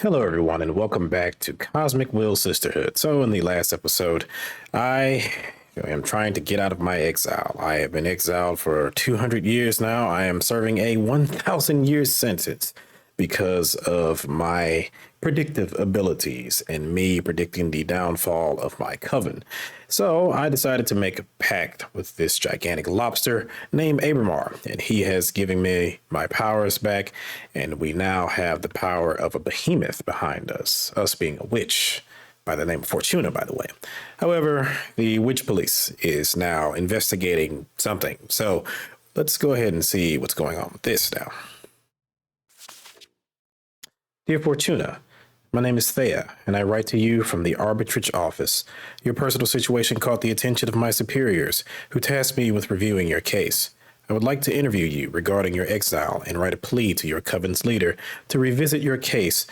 Hello, everyone, and welcome back to Cosmic Will Sisterhood. So, in the last episode, I am trying to get out of my exile. I have been exiled for 200 years now. I am serving a 1,000-year sentence because of my predictive abilities and me predicting the downfall of my coven. So I decided to make a pact with this gigantic lobster named Abramar, and he has given me my powers back, and we now have the power of a behemoth behind us being a witch by the name of Fortuna, by the way. However, the witch police is now investigating something, so let's go ahead and see what's going on with this now. Dear Fortuna, my name is Thea, and I write to you from the arbitrage office. Your personal situation caught the attention of my superiors, who tasked me with reviewing your case. I would like to interview you regarding your exile and write a plea to your coven's leader to revisit your case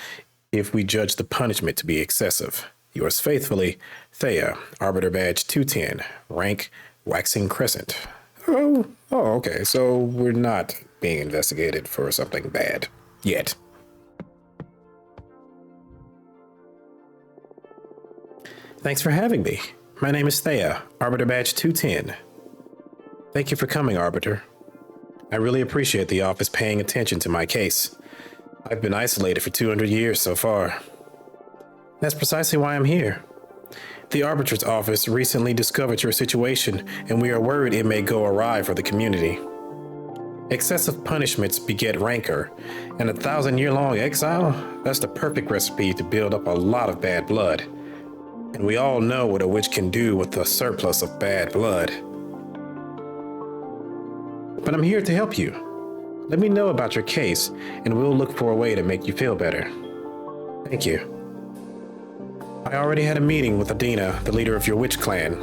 if we judge the punishment to be excessive. Yours faithfully, Thea, Arbiter Badge 210, rank Waxing Crescent. Oh, okay, so we're not being investigated for something bad yet. Thanks for having me. My name is Thea, Arbiter Badge 210. Thank you for coming, Arbiter. I really appreciate the office paying attention to my case. I've been isolated for 200 years so far. That's precisely why I'm here. The Arbitrator's office recently discovered your situation, and we are worried it may go awry for the community. Excessive punishments beget rancor, and 1,000-year-long exile? That's the perfect recipe to build up a lot of bad blood. And we all know what a witch can do with a surplus of bad blood. But I'm here to help you. Let me know about your case, and we'll look for a way to make you feel better. Thank you. I already had a meeting with Adina, the leader of your witch clan.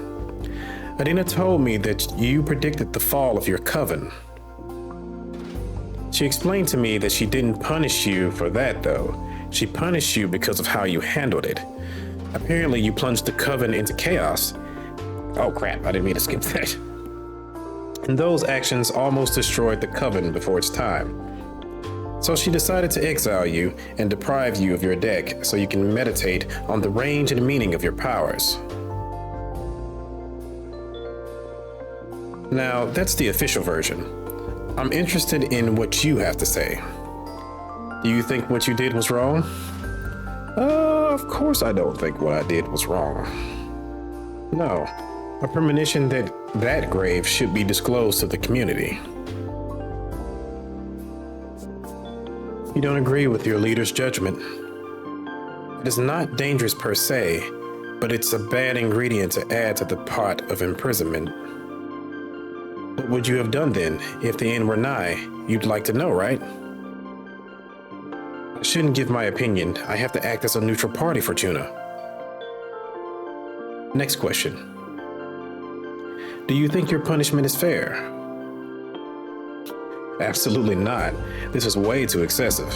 Adina told me that you predicted the fall of your coven. She explained to me that she didn't punish you for that, though. She punished you because of how you handled it. Apparently, you plunged the coven into chaos. Oh crap, I didn't mean to skip that. And those actions almost destroyed the coven before its time. So she decided to exile you and deprive you of your deck so you can meditate on the range and meaning of your powers. Now, that's the official version. I'm interested in what you have to say. Do you think what you did was wrong? Of course I don't think what I did was wrong. No, a premonition that grave should be disclosed to the community. You don't agree with your leader's judgment. It is not dangerous per se, but it's a bad ingredient to add to the pot of imprisonment. What would you have done then, if the end were nigh? You'd like to know, right? I shouldn't give my opinion. I have to act as a neutral party, Fortuna. Next question. Do you think your punishment is fair? Absolutely not. This is way too excessive.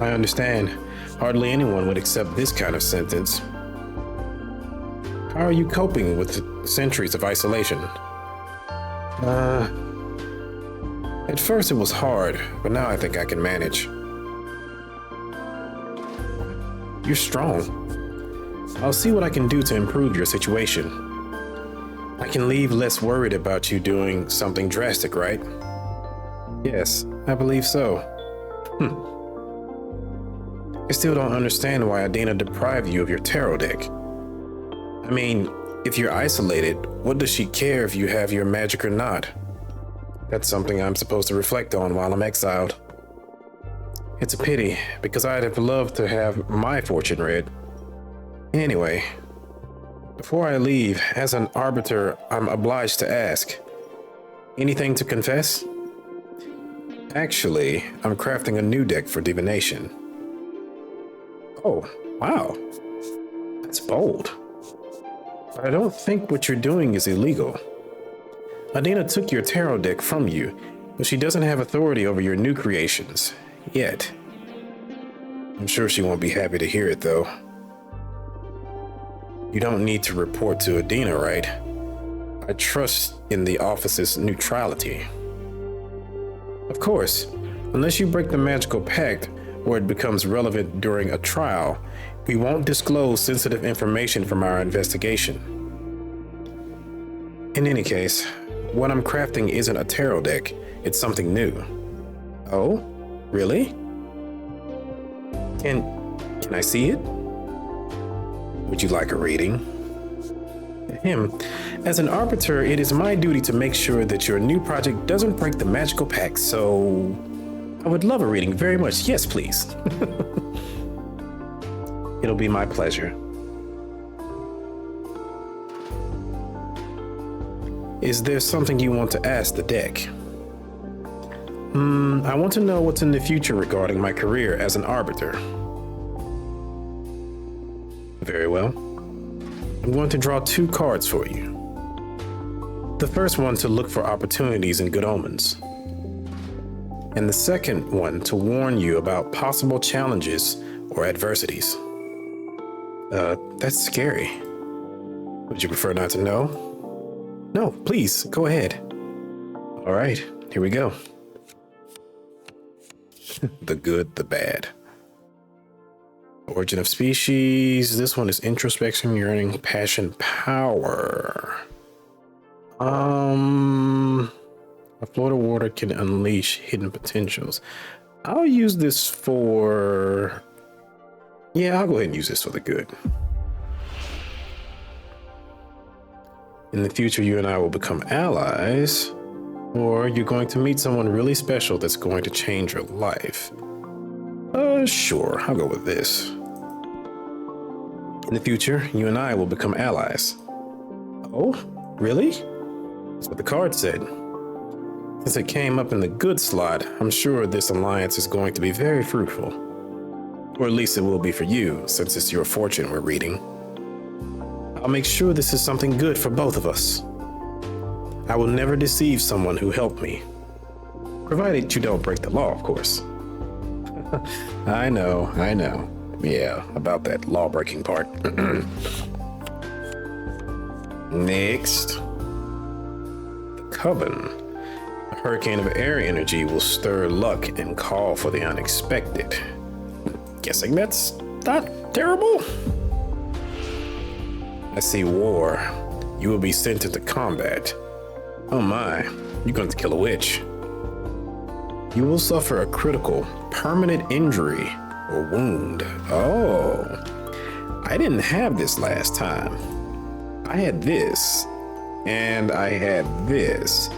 I understand. Hardly anyone would accept this kind of sentence. How are you coping with centuries of isolation? At first it was hard, but now I think I can manage. You're strong. I'll see what I can do to improve your situation. I can leave less worried about you doing something drastic, right? Yes, I believe so. I still don't understand why Adina deprived you of your tarot deck. I mean, if you're isolated, what does she care if you have your magic or not? That's something I'm supposed to reflect on while I'm exiled. It's a pity, because I'd have loved to have my fortune read. Anyway, before I leave, as an arbiter, I'm obliged to ask. Anything to confess? Actually, I'm crafting a new deck for divination. Oh, wow. That's bold. But I don't think what you're doing is illegal. Adina took your tarot deck from you, but she doesn't have authority over your new creations, yet. I'm sure she won't be happy to hear it, though. You don't need to report to Adina, right? I trust in the office's neutrality. Of course, unless you break the magical pact, or it becomes relevant during a trial, we won't disclose sensitive information from our investigation. In any case, what I'm crafting isn't a tarot deck, it's something new. Oh, really? Can I see it? Would you like a reading? As an arbiter, it is my duty to make sure that your new project doesn't break the magical pact, so I would love a reading very much. Yes, please. It'll be my pleasure. Is there something you want to ask the deck? I want to know what's in the future regarding my career as an arbiter. Very well. I'm going to draw 2 cards for you. The first one to look for opportunities and good omens. And the second one to warn you about possible challenges or adversities. That's scary. Would you prefer not to know? No, please, go ahead. All right, here we go. The good, the bad. Origin of species. This one is introspection, yearning, passion, power. A float of water can unleash hidden potentials. I'll use this for... Yeah, I'll go ahead and use this for the good. In the future, you and I will become allies, or you're going to meet someone really special that's going to change your life. Sure, I'll go with this. In the future, you and I will become allies. Oh, really? That's what the card said. Since it came up in the good slot, I'm sure this alliance is going to be very fruitful. Or at least it will be for you, since it's your fortune we're reading. I'll make sure this is something good for both of us. I will never deceive someone who helped me. Provided you don't break the law, of course. I know. Yeah, about that law-breaking part. Next. The Coven. A hurricane of air energy will stir luck and call for the unexpected. Guessing that's not terrible? I see war. You will be sent into combat. Oh my, you're going to kill a witch. You will suffer a critical, permanent injury or wound. Oh, I didn't have this last time. I had this, and I had this.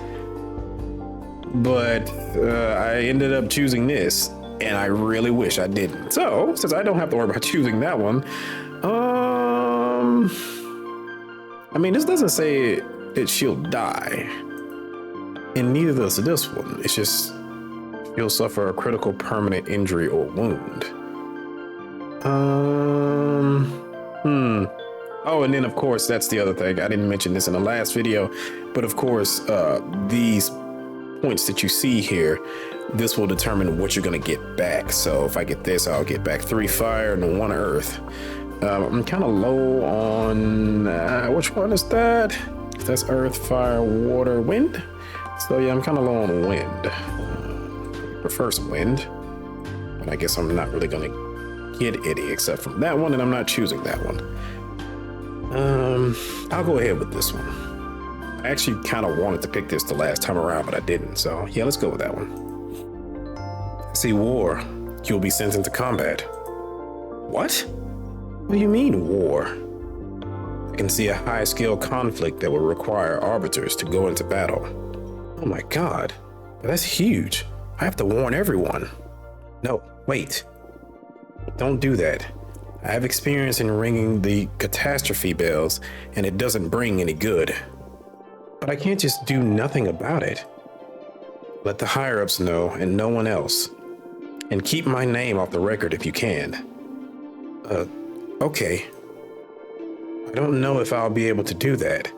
But I ended up choosing this, and I really wish I didn't. So, since I don't have to worry about choosing that one, I mean, this doesn't say that she'll die, and neither does this one. It's just you'll suffer a critical permanent injury or wound. Oh, and then of course, that's the other thing. I didn't mention this in the last video, but of course, these points that you see here, this will determine what you're going to get back. So if I get this, I'll get back 3 fire and 1 earth. I'm kind of low on which one is that? That's earth, fire, water, wind. So yeah, I'm kind of low on wind. Prefer some wind, but I guess I'm not really going to get any except from that one, and I'm not choosing that one. I'll go ahead with this one. I actually kind of wanted to pick this the last time around, but I didn't. So yeah, let's go with that one. See, war. You'll be sent into combat. What? What do you mean, war? I can see a high-scale conflict that will require arbiters to go into battle. Oh my god, that's huge. I have to warn everyone. No, wait. Don't do that. I have experience in ringing the catastrophe bells, and it doesn't bring any good. But I can't just do nothing about it. Let the higher-ups know, and no one else. And keep my name off the record if you can. Okay. I don't know if I'll be able to do that.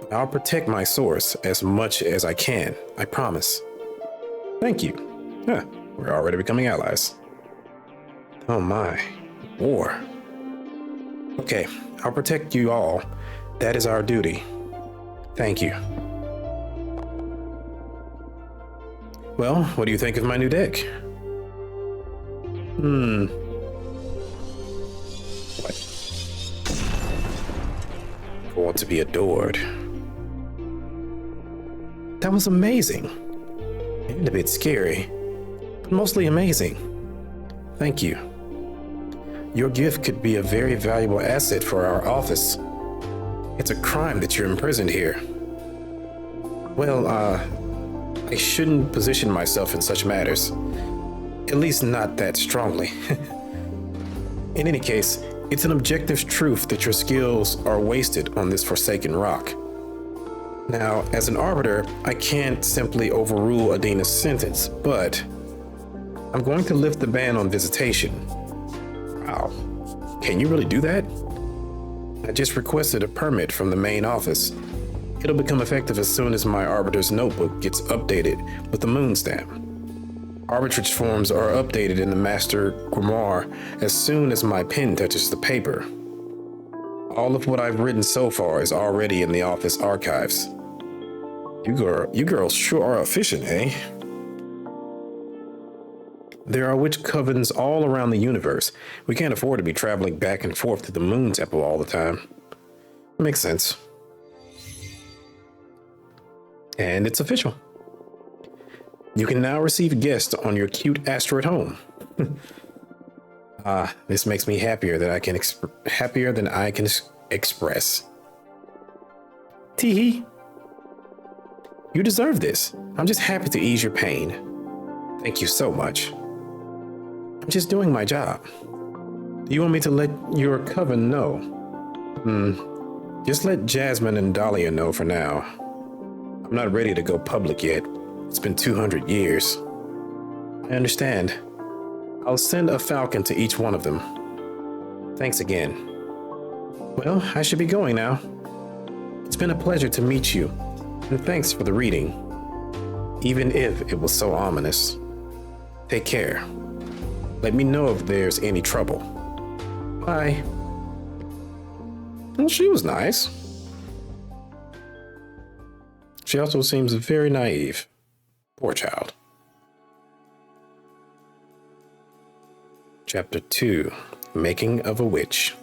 But I'll protect my source as much as I can. I promise. Thank you. Huh, we're already becoming allies. Oh my. War. Okay, I'll protect you all. That is our duty. Thank you. Well, what do you think of my new deck? What? Going to be adored. That was amazing. And a bit scary, but mostly amazing. Thank you. Your gift could be a very valuable asset for our office. It's a crime that you're imprisoned here. Well, I shouldn't position myself in such matters. At least not that strongly. In any case, it's an objective truth that your skills are wasted on this forsaken rock. Now, as an arbiter, I can't simply overrule Adina's sentence, but I'm going to lift the ban on visitation. Wow. Can you really do that? I just requested a permit from the main office. It'll become effective as soon as my arbiter's notebook gets updated with the moon stamp. Arbitrage forms are updated in the master grimoire as soon as my pen touches the paper. All of what I've written so far is already in the office archives. You girls sure are efficient, eh? There are witch covens all around the universe. We can't afford to be traveling back and forth to the moon temple all the time. Makes sense. And it's official. You can now receive guests on your cute asteroid home. This makes me happier than I can express. Teehee. You deserve this. I'm just happy to ease your pain. Thank you so much. I'm just doing my job. Do you want me to let your coven know? Just let Jasmine and Dahlia know for now. I'm not ready to go public yet. It's been 200 years. I understand. I'll send a falcon to each one of them. Thanks again. Well, I should be going now. It's been a pleasure to meet you, and thanks for the reading, even if it was so ominous. Take care. Let me know if there's any trouble. Bye. Well, she was nice. She also seems very naive. Poor child. Chapter 2, Making of a Witch.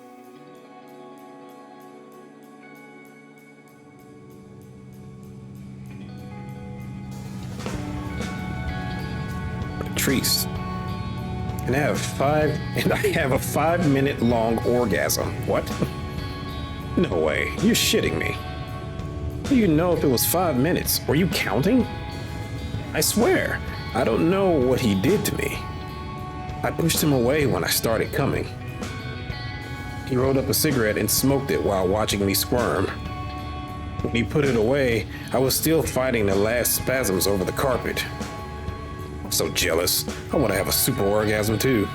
Patrice. And I have a 5-minute long orgasm. What? No way. You're shitting me. How do you know if it was 5 minutes? Were you counting? I swear, I don't know what he did to me. I pushed him away when I started coming. He rolled up a cigarette and smoked it while watching me squirm. When he put it away, I was still fighting the last spasms over the carpet. I'm so jealous. I want to have a super orgasm too.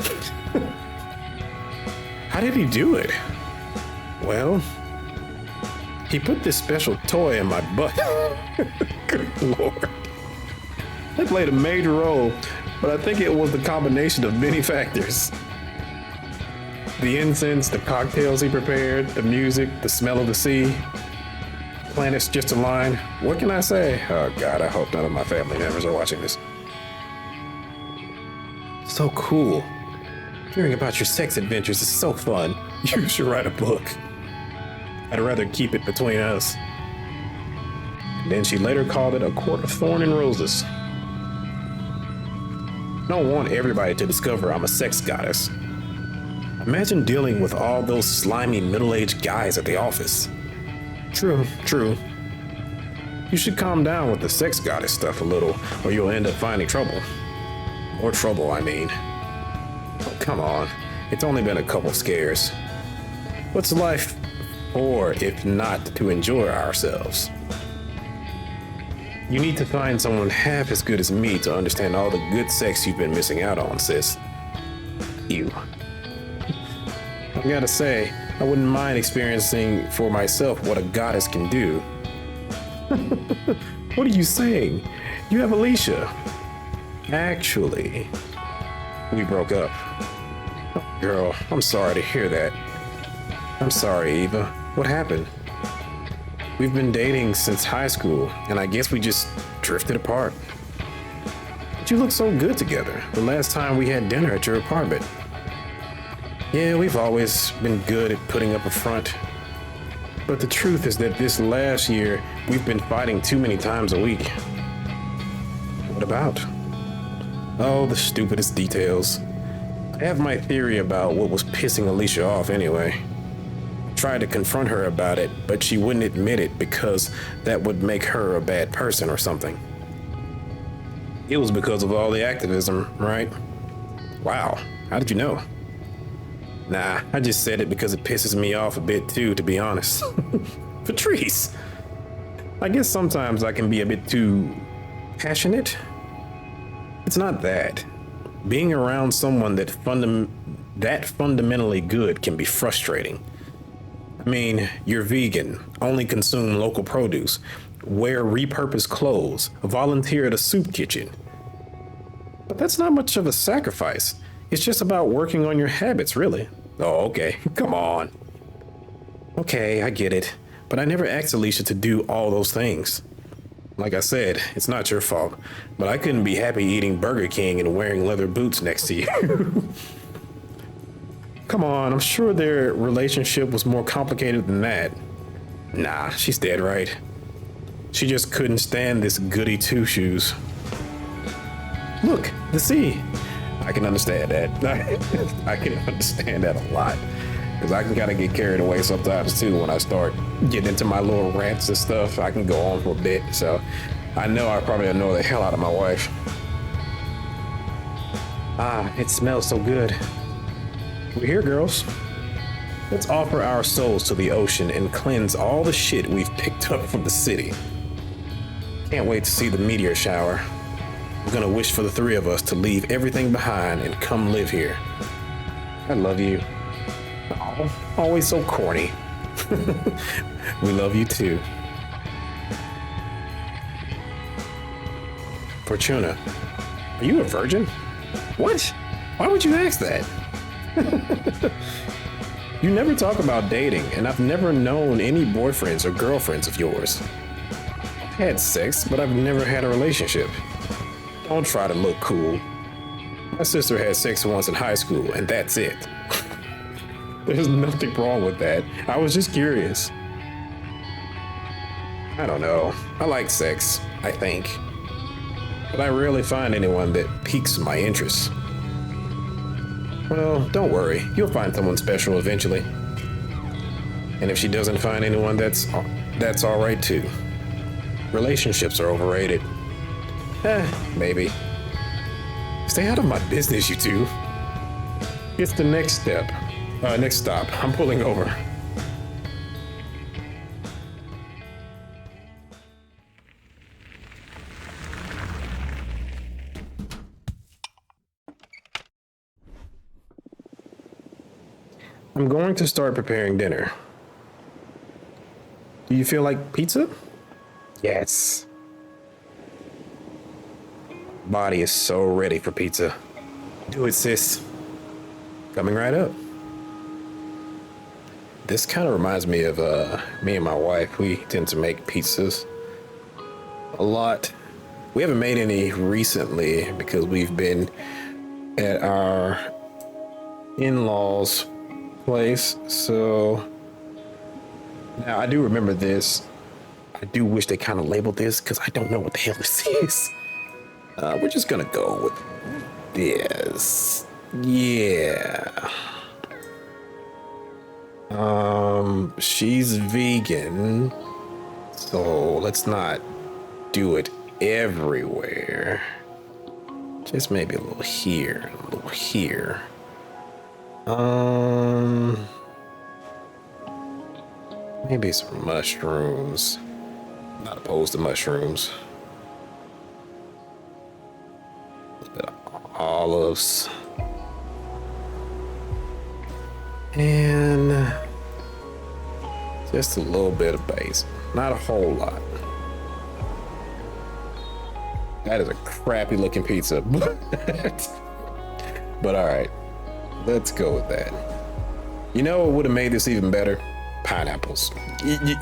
How did he do it? Well, he put this special toy in my butt. Good Lord. That played a major role, but I think it was the combination of many factors. The incense, the cocktails he prepared, the music, the smell of the sea. Planets just aligned. What can I say? Oh God, I hope none of my family members are watching this. So cool. Hearing about your sex adventures is so fun. You should write a book. I'd rather keep it between us. And then she later called it A Court of Thorn and Roses. I don't want everybody to discover I'm a sex goddess. Imagine dealing with all those slimy middle-aged guys at the office. True. You should calm down with the sex goddess stuff a little, or you'll end up finding trouble. More trouble, I mean. Oh, come on. It's only been a couple scares. What's life for if not to enjoy ourselves? You need to find someone half as good as me to understand all the good sex you've been missing out on, sis. You. I gotta say, I wouldn't mind experiencing for myself what a goddess can do. What are you saying? You have Alicia. Actually, we broke up. Oh, girl, I'm sorry to hear that. I'm sorry, Eva. What happened? We've been dating since high school, and I guess we just drifted apart. I'm But you look so good together the last time we had dinner at your apartment. Yeah, we've always been good at putting up a front. But the truth is that this last year, we've been fighting too many times a week. What about? Oh, the stupidest details. I have my theory about what was pissing Alicia off anyway. Tried to confront her about it, but she wouldn't admit it because that would make her a bad person or something. It was because of all the activism, right? Wow, how did you know? Nah, I just said it because it pisses me off a bit too, to be honest. Patrice! I guess sometimes I can be a bit too passionate. It's not that. Being around someone that fundamentally good can be frustrating. I mean, you're vegan, only consume local produce, wear repurposed clothes, volunteer at a soup kitchen. But that's not much of a sacrifice. It's just about working on your habits, really. Oh, okay, come on. Okay, I get it, but I never asked Alicia to do all those things. Like I said, it's not your fault, but I couldn't be happy eating Burger King and wearing leather boots next to you. Come on, I'm sure their relationship was more complicated than that. Nah, she's dead right. She just couldn't stand this goody two-shoes. Look, the sea. I can understand that. I can understand that a lot. Because I can kind of get carried away sometimes too when I start getting into my little rants and stuff. I can go on for a bit. So I know I probably annoy the hell out of my wife. Ah, it smells so good. We're here, girls. Let's offer our souls to the ocean and cleanse all the shit we've picked up from the city. Can't wait to see the meteor shower. I'm gonna wish for the three of us to leave everything behind and come live here. I love you. Oh, always so corny. We love you too. Fortuna, are you a virgin? What? Why would you ask that? You never talk about dating, and I've never known any boyfriends or girlfriends of yours. I've had sex, but I've never had a relationship. Don't try to look cool. My sister had sex once in high school, and that's it. There's nothing wrong with that. I was just curious. I don't know. I like sex, I think. But I rarely find anyone that piques my interest. Well, don't worry. You'll find someone special eventually. And if she doesn't find anyone, that's all right too. Relationships are overrated. Maybe. Stay out of my business, you two. It's the next step. Next stop. I'm pulling over. I'm going to start preparing dinner. Do you feel like pizza? Yes. Body is so ready for pizza. Do it, sis. Coming right up. This kind of reminds me of me and my wife. We tend to make pizzas a lot. We haven't made any recently because we've been at our in-laws' place. So now I do remember this. I do wish they kind of labeled this because I don't know what the hell this is. We're just gonna go with this. Yeah. She's vegan, so let's not do it everywhere. Just maybe a little here, a little here. Maybe some mushrooms. Not opposed to mushrooms. A little bit of olives. And just a little bit of basil. Not a whole lot. That is a crappy looking pizza. But all right, let's go with that. You know what would have made this even better? Pineapples.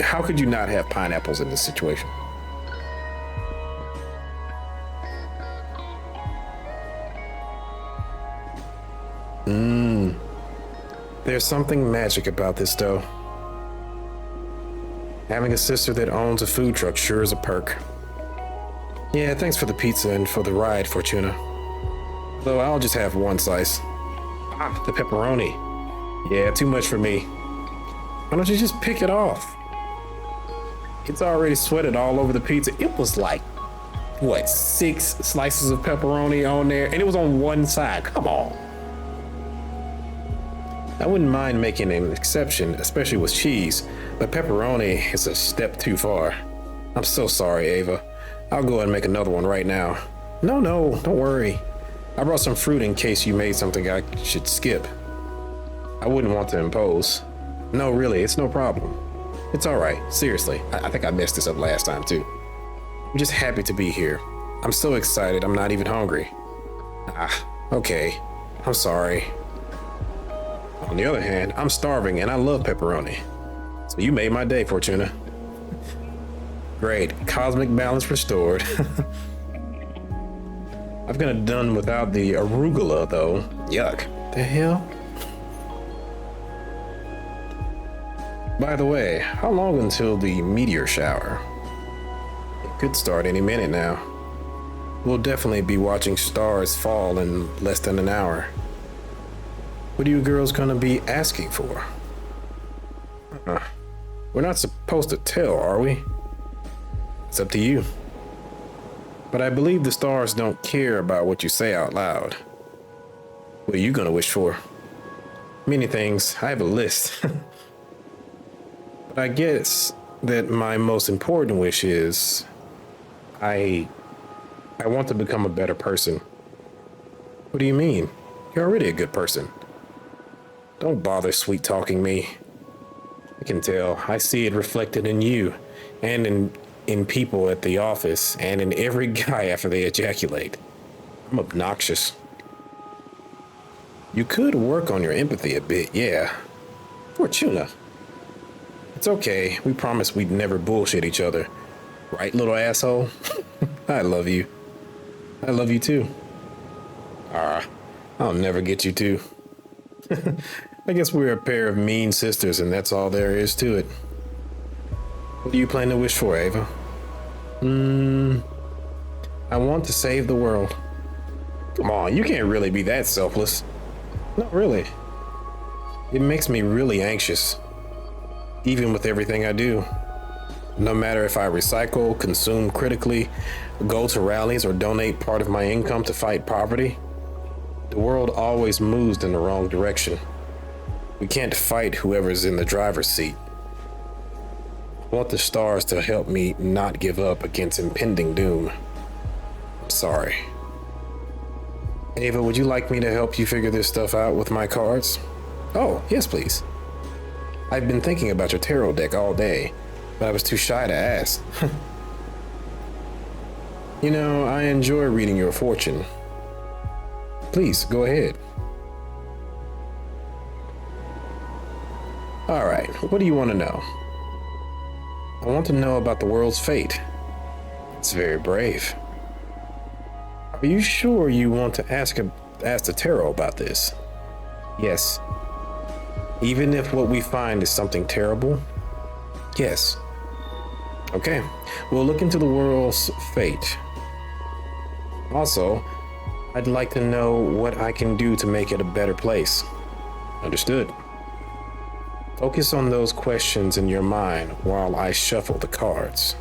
How could you not have pineapples in this situation? There's something magic about this dough. Having a sister that owns a food truck sure is a perk. Yeah, thanks for the pizza and for the ride, Fortuna. Though I'll just have one slice. Ah, the pepperoni. Yeah, too much for me. Why don't you just pick it off? It's already sweated all over the pizza. It was like, what, 6 slices of pepperoni on there? And it was on one side. Come on. I wouldn't mind making an exception, especially with cheese, but pepperoni is a step too far. I'm so sorry, Ava. I'll go ahead and make another one right now. No, don't worry. I brought some fruit in case you made something I should skip. I wouldn't want to impose. No, really, it's no problem. It's all right, seriously. I think I messed this up last time too. I'm just happy to be here. I'm so excited I'm not even hungry. Okay. I'm sorry. On the other hand, I'm starving and I love pepperoni. So you made my day, Fortuna. Great, cosmic balance restored. I've kind of done without the arugula though. Yuck. The hell? By the way, how long until the meteor shower? It could start any minute now. We'll definitely be watching stars fall in less than an hour. What are you girls gonna be asking for? We're not supposed to tell, are we? It's up to you. But I believe the stars don't care about what you say out loud. What are you gonna wish for? Many things. I have a list. But I guess that my most important wish is I want to become a better person. What do you mean? You're already a good person. Don't bother sweet talking me. I can tell. I see it reflected in you and in people at the office and in every guy after they ejaculate. I'm obnoxious. You could work on your empathy a bit, yeah. Fortuna. It's okay. We promised we'd never bullshit each other. Right, little asshole? I love you. I love you too. I'll never get you to. I guess we're a pair of mean sisters and that's all there is to it. What do you plan to wish for, Ava? I want to save the world. Come on, you can't really be that selfless. Not really. It makes me really anxious. Even with everything I do. No matter if I recycle, consume critically, go to rallies, or donate part of my income to fight poverty, the world always moves in the wrong direction. We can't fight whoever's in the driver's seat. I want the stars to help me not give up against impending doom. I'm sorry. Ava, would you like me to help you figure this stuff out with my cards? Oh, yes, please. I've been thinking about your tarot deck all day, but I was too shy to ask. You know, I enjoy reading your fortune. Please, go ahead. All right, what do you want to know? I want to know about the world's fate. It's very brave. Are you sure you want to ask the tarot about this? Yes. Even if what we find is something terrible? Yes. Okay, we'll look into the world's fate. Also, I'd like to know what I can do to make it a better place. Understood. Focus on those questions in your mind while I shuffle the cards.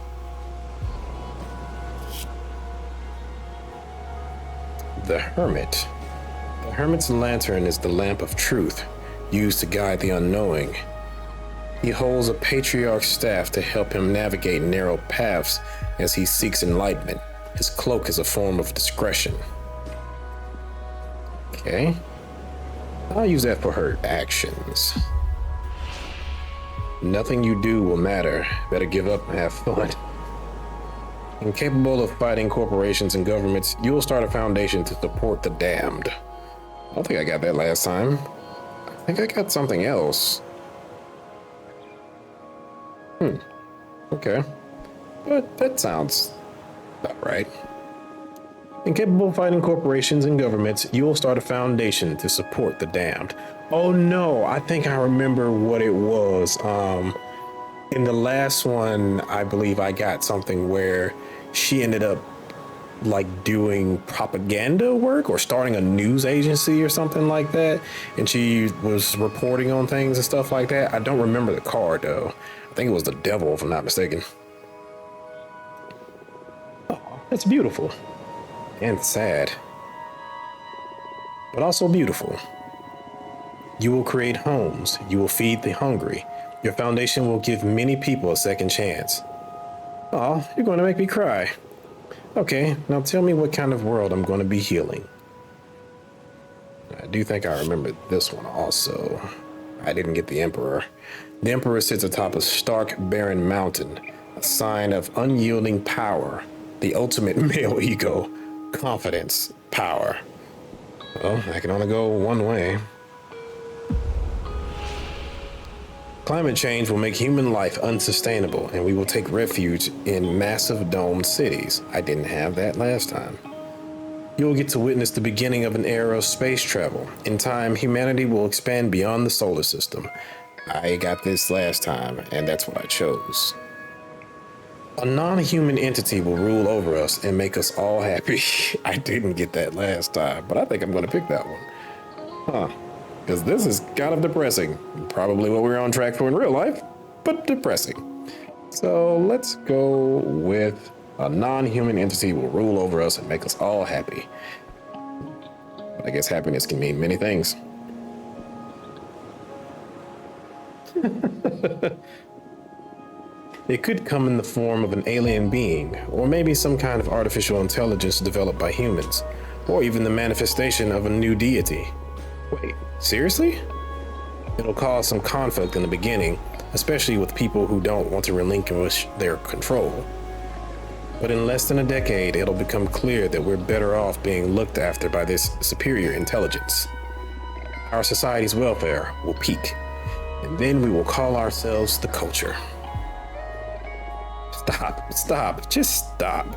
The Hermit. The Hermit's lantern is the lamp of truth, used to guide the unknowing. He holds a patriarch's staff to help him navigate narrow paths as he seeks enlightenment. His cloak is a form of discretion. Okay. I'll use that for her actions. Nothing you do will matter. Better give up and have fun. Incapable of fighting corporations and governments, you will start a foundation to support the damned. I don't think I got that last time. I think I got something else. Okay. But that sounds about right. Incapable of fighting corporations and governments, you will start a foundation to support the damned. Oh no, I think I remember what it was. In the last one, I believe I got something where she ended up like doing propaganda work or starting a news agency or something like that. And she was reporting on things and stuff like that. I don't remember the card though. I think it was the devil, if I'm not mistaken. Oh, that's beautiful. And sad. But also beautiful. You will create homes. You will feed the hungry. Your foundation will give many people a second chance. Oh, you're going to make me cry. Okay, now tell me what kind of world I'm going to be healing. I do think I remember this one also. I didn't get the Emperor. The Emperor sits atop a stark, barren mountain, a sign of unyielding power, the ultimate male ego, confidence, power. Well, I can only go one way. Climate change will make human life unsustainable, and we will take refuge in massive domed cities. I didn't have that last time. You will get to witness the beginning of an era of space travel. In time, humanity will expand beyond the solar system. I got this last time, and that's what I chose. A non-human entity will rule over us and make us all happy. I didn't get that last time, but I think I'm going to pick that one. Huh. Because this is kind of depressing. Probably what we're on track for in real life, but depressing. So let's go with a non-human entity will rule over us and make us all happy. But I guess happiness can mean many things. It could come in the form of an alien being, or maybe some kind of artificial intelligence developed by humans, or even the manifestation of a new deity. Wait, seriously? It'll cause some conflict in the beginning, especially with people who don't want to relinquish their control. But in less than a decade, it'll become clear that we're better off being looked after by this superior intelligence. Our society's welfare will peak, and then we will call ourselves the culture. Stop, just stop.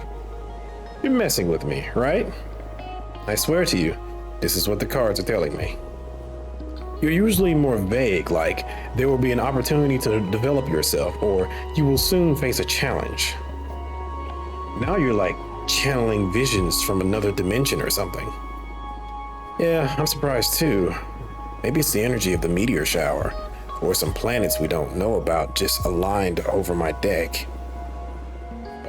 You're messing with me, right? I swear to you, this is what the cards are telling me. You're usually more vague, like there will be an opportunity to develop yourself, or you will soon face a challenge. Now you're like channeling visions from another dimension or something. Yeah, I'm surprised too. Maybe it's the energy of the meteor shower, or some planets we don't know about just aligned over my deck.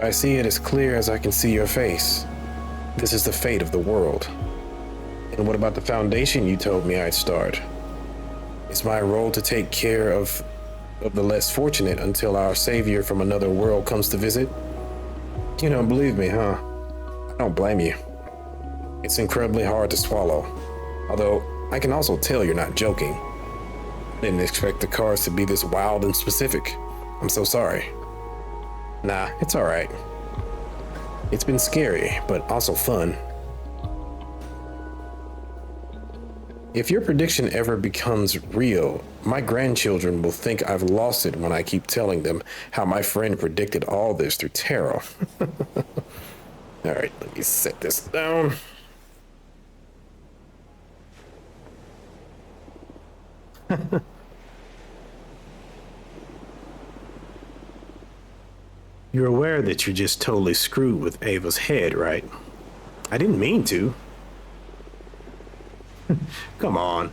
I see it as clear as I can see your face. This is the fate of the world. And what about the foundation you told me I'd start? It's my role to take care of the less fortunate until our savior from another world comes to visit? You don't believe me, huh? I don't blame you. It's incredibly hard to swallow. Although, I can also tell you're not joking. I didn't expect the cards to be this wild and specific. I'm so sorry. Nah, it's alright. It's been scary, but also fun. If your prediction ever becomes real, my grandchildren will think I've lost it when I keep telling them how my friend predicted all this through tarot. Alright, let me set this down. You're aware that you just totally screwed with Ava's head, right? I didn't mean to. Come on.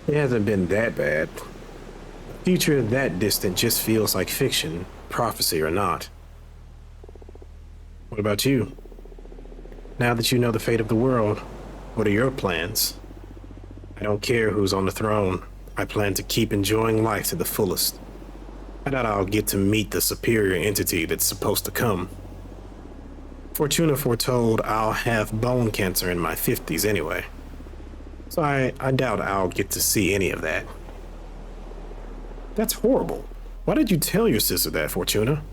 It hasn't been that bad. A future that distant just feels like fiction, prophecy or not. What about you? Now that you know the fate of the world, what are your plans? I don't care who's on the throne. I plan to keep enjoying life to the fullest. I doubt I'll get to meet the superior entity that's supposed to come. Fortuna foretold I'll have bone cancer in my 50s anyway. So I doubt I'll get to see any of that. That's horrible. Why did you tell your sister that, Fortuna?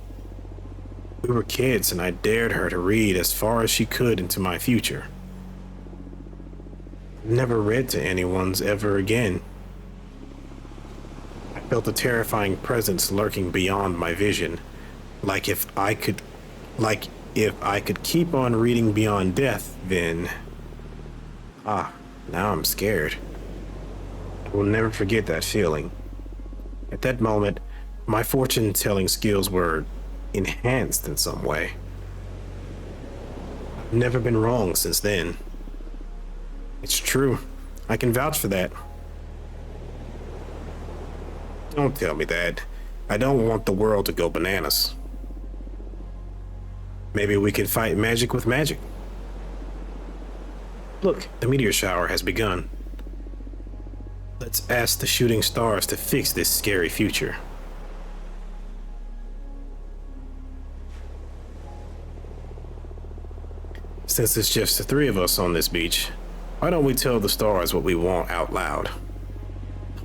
We were kids and I dared her to read as far as she could into my future. Never read to anyone's ever again. I felt a terrifying presence lurking beyond my vision, like if I could keep on reading beyond death, then... now I'm scared. I will never forget that feeling. At that moment, my fortune-telling skills were enhanced in some way. I've never been wrong since then. It's true. I can vouch for that. Don't tell me that. I don't want the world to go bananas. Maybe we can fight magic with magic. Look, the meteor shower has begun. Let's ask the shooting stars to fix this scary future. Since it's just the three of us on this beach, why don't we tell the stars what we want out loud?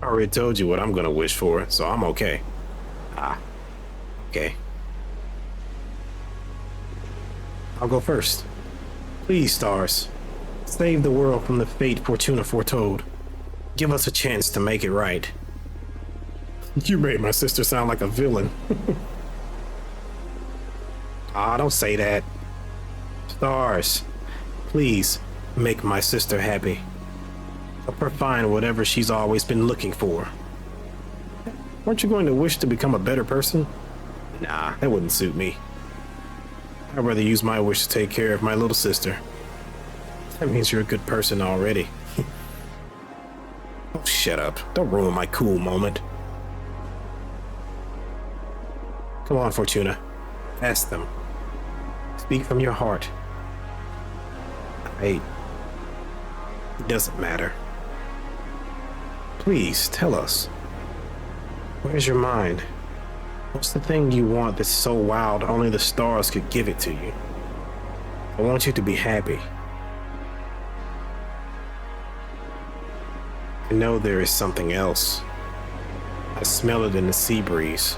I already told you what I'm gonna wish for, so I'm okay. Okay. I'll go first. Please, stars, save the world from the fate Fortuna foretold. Give us a chance to make it right. You made my sister sound like a villain. Don't say that. Stars, please make my sister happy. Help her find whatever she's always been looking for. Aren't you going to wish to become a better person? Nah, that wouldn't suit me. I'd rather use my wish to take care of my little sister. That means you're a good person already. Oh, shut up. Don't ruin my cool moment. Come on, Fortuna. Ask them. Speak from your heart. It doesn't matter. Please, tell us. Where's your mind? What's the thing you want that's so wild only the stars could give it to you? I want you to be happy. I know there is something else. I smell it in the sea breeze.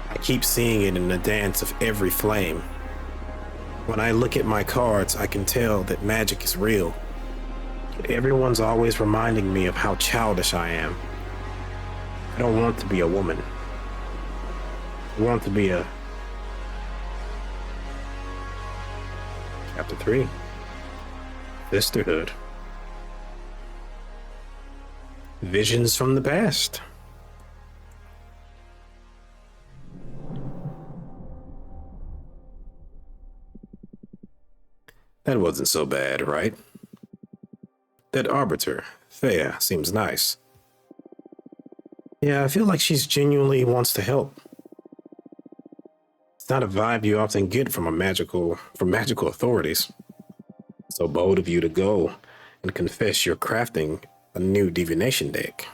I keep seeing it in the dance of every flame. When I look at my cards, I can tell that magic is real. But everyone's always reminding me of how childish I am. I don't want to be a woman. I want to be a... Chapter 3. Sisterhood. Visions from the past. That wasn't so bad, right? That arbiter, Thea, seems nice. Yeah, I feel like she's genuinely wants to help. It's not a vibe you often get from magical authorities. So bold of you to go and confess you're crafting a new divination deck.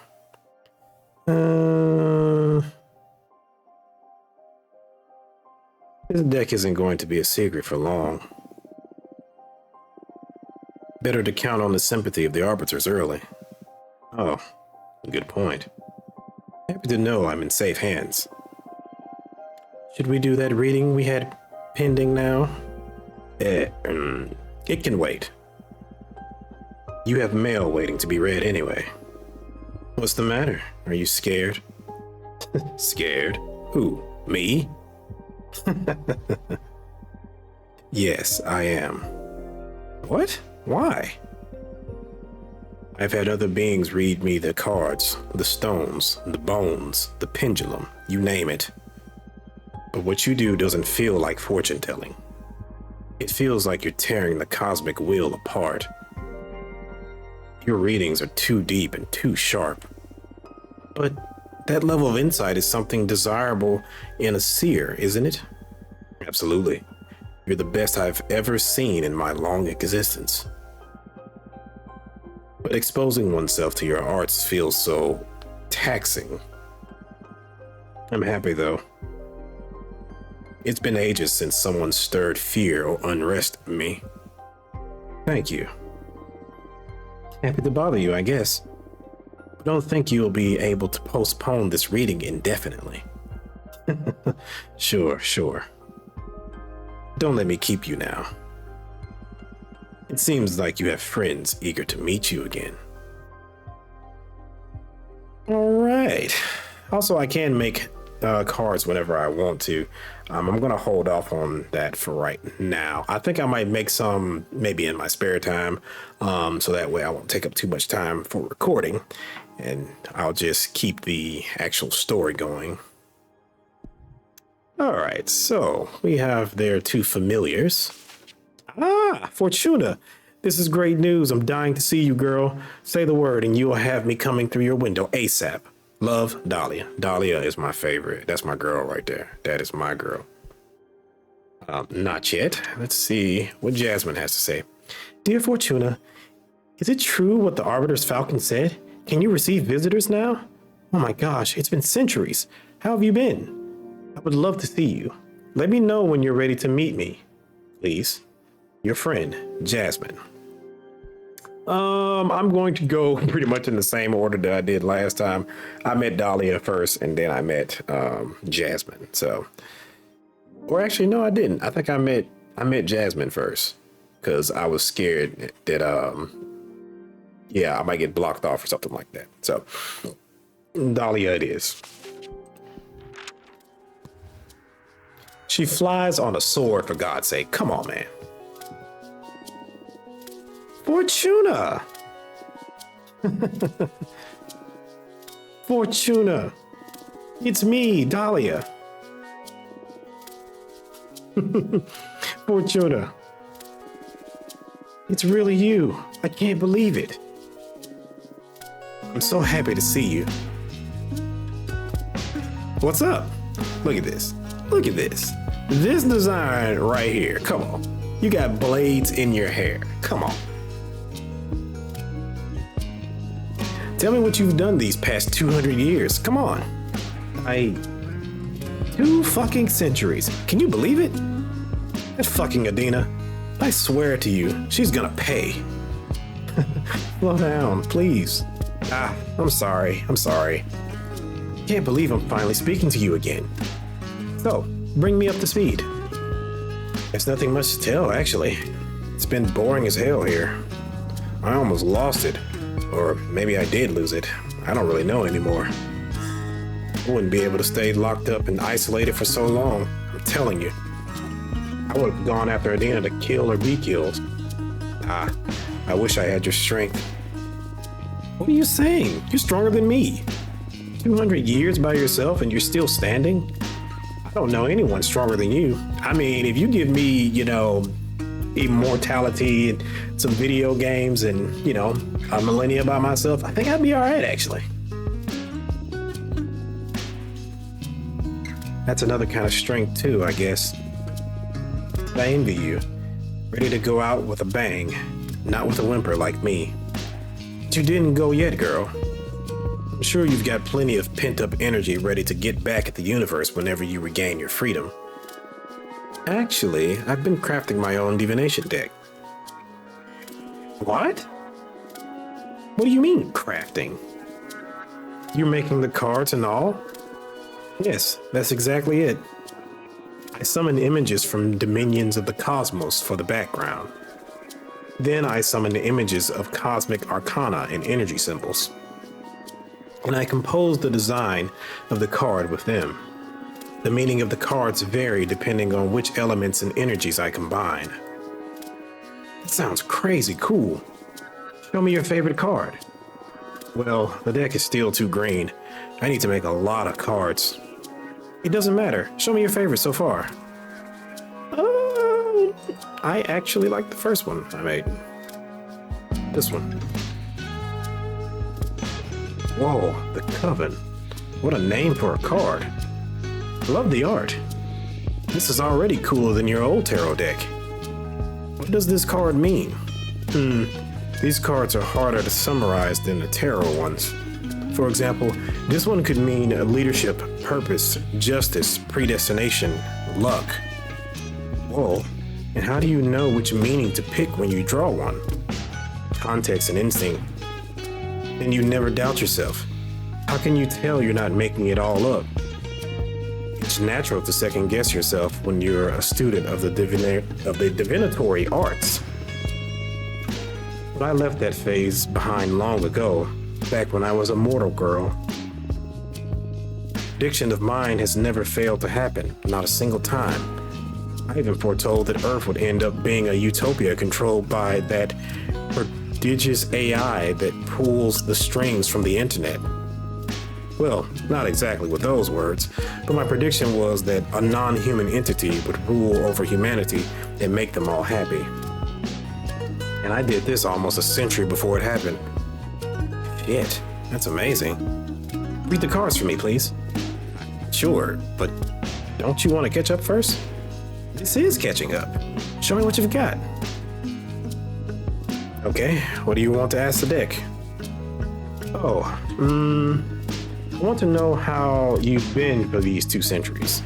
This deck isn't going to be a secret for long. Better to count on the sympathy of the arbiters early. Oh, good point. Happy to know I'm in safe hands. Should we do that reading we had pending now? It can wait. You have mail waiting to be read anyway. What's the matter? Are you scared? Scared? Who? Me? Yes, I am. What? Why? I've had other beings read me the cards, the stones, the bones, the pendulum, you name it. But what you do doesn't feel like fortune telling. It feels like you're tearing the cosmic wheel apart. Your readings are too deep and too sharp. But that level of insight is something desirable in a seer, isn't it? Absolutely. You're the best I've ever seen in my long existence. But exposing oneself to your arts feels so taxing. I'm happy though. It's been ages since someone stirred fear or unrest in me. Thank you. Happy to bother you, I guess. But don't think you'll be able to postpone this reading indefinitely. Sure. Don't let me keep you now. It seems like you have friends eager to meet you again. All right. Also, I can make cards whenever I want to. I'm gonna hold off on that for right now. I think I might make some maybe in my spare time, so that way I won't take up too much time for recording, and I'll just keep the actual story going. All right, so we have their two familiars. Ah, Fortuna. This is great news. I'm dying to see you, girl. Say the word and you will have me coming through your window ASAP. Love, Dahlia. Dahlia is my favorite. That's my girl right there. That is my girl. Not yet. Let's see what Jasmine has to say. Dear Fortuna, is it true what the Arbiter's Falcon said? Can you receive visitors now? Oh my gosh, it's been centuries. How have you been? I would love to see you. Let me know when you're ready to meet me. Please. Your friend, Jasmine. I'm going to go pretty much in the same order that I did last time. I met Dahlia first, and then I met Jasmine. So, or actually, no, I didn't. I think I met Jasmine first because I was scared that yeah, I might get blocked off or something like that. So, Dahlia it is. She flies on a sword, for God's sake. Come on, man. Fortuna! Fortuna! It's me, Dahlia. Fortuna. It's really you. I can't believe it. I'm so happy to see you. What's up? Look at this. Look at this. This design right here. Come on. You got blades in your hair. Come on. Tell me what you've done these past 200 years. Come on. 2 fucking centuries. Can you believe it? That fucking Adina. I swear to you, she's gonna pay. Slow down, please. I'm sorry. Can't believe I'm finally speaking to you again. So, bring me up to speed. There's nothing much to tell, actually. It's been boring as hell here. I almost lost it. Or maybe I did lose it. I don't really know anymore. I wouldn't be able to stay locked up and isolated for so long. I'm telling you. I would have gone after Adina to kill or be killed. I wish I had your strength. What are you saying? You're stronger than me. 200 years by yourself and you're still standing? I don't know anyone stronger than you. I mean, if you give me, immortality and some video games and, a millennia by myself, I think I'd be all right, actually. That's another kind of strength, too, I guess. I envy you. Ready to go out with a bang, not with a whimper like me. But you didn't go yet, girl. I'm sure you've got plenty of pent-up energy ready to get back at the universe whenever you regain your freedom. Actually, I've been crafting my own divination deck. What? What do you mean, crafting? You're making the cards and all? Yes, that's exactly it. I summon images from dominions of the cosmos for the background. Then I summon the images of cosmic arcana and energy symbols. And I compose the design of the card with them. The meaning of the cards vary depending on which elements and energies I combine. That sounds crazy cool. Show me your favorite card. Well, the deck is still too green. I need to make a lot of cards. It doesn't matter. Show me your favorite so far. I actually like the first one I made. This one. Whoa, the Coven. What a name for a card. Love the art. This is already cooler than your old tarot deck. What does this card mean? These cards are harder to summarize than the tarot ones. For example, this one could mean leadership, purpose, justice, predestination, luck. Whoa, and how do you know which meaning to pick when you draw one? Context and instinct. And you never doubt yourself. How can you tell you're not making it all up? It's natural to second guess yourself when you're a student of the divinatory arts. But I left that phase behind long ago, back when I was a mortal girl. prediction of mine has never failed to happen, not a single time. I even foretold that Earth would end up being a utopia controlled by that prodigious AI that pulls the strings from the internet. Well, not exactly with those words, but my prediction was that a non-human entity would rule over humanity and make them all happy. And I did this almost a century before it happened. Shit, that's amazing. Read the cards for me, please. Sure, but don't you want to catch up first? This is catching up. Show me what you've got. Okay, what do you want to ask the deck? I want to know how you've been for these 2 centuries.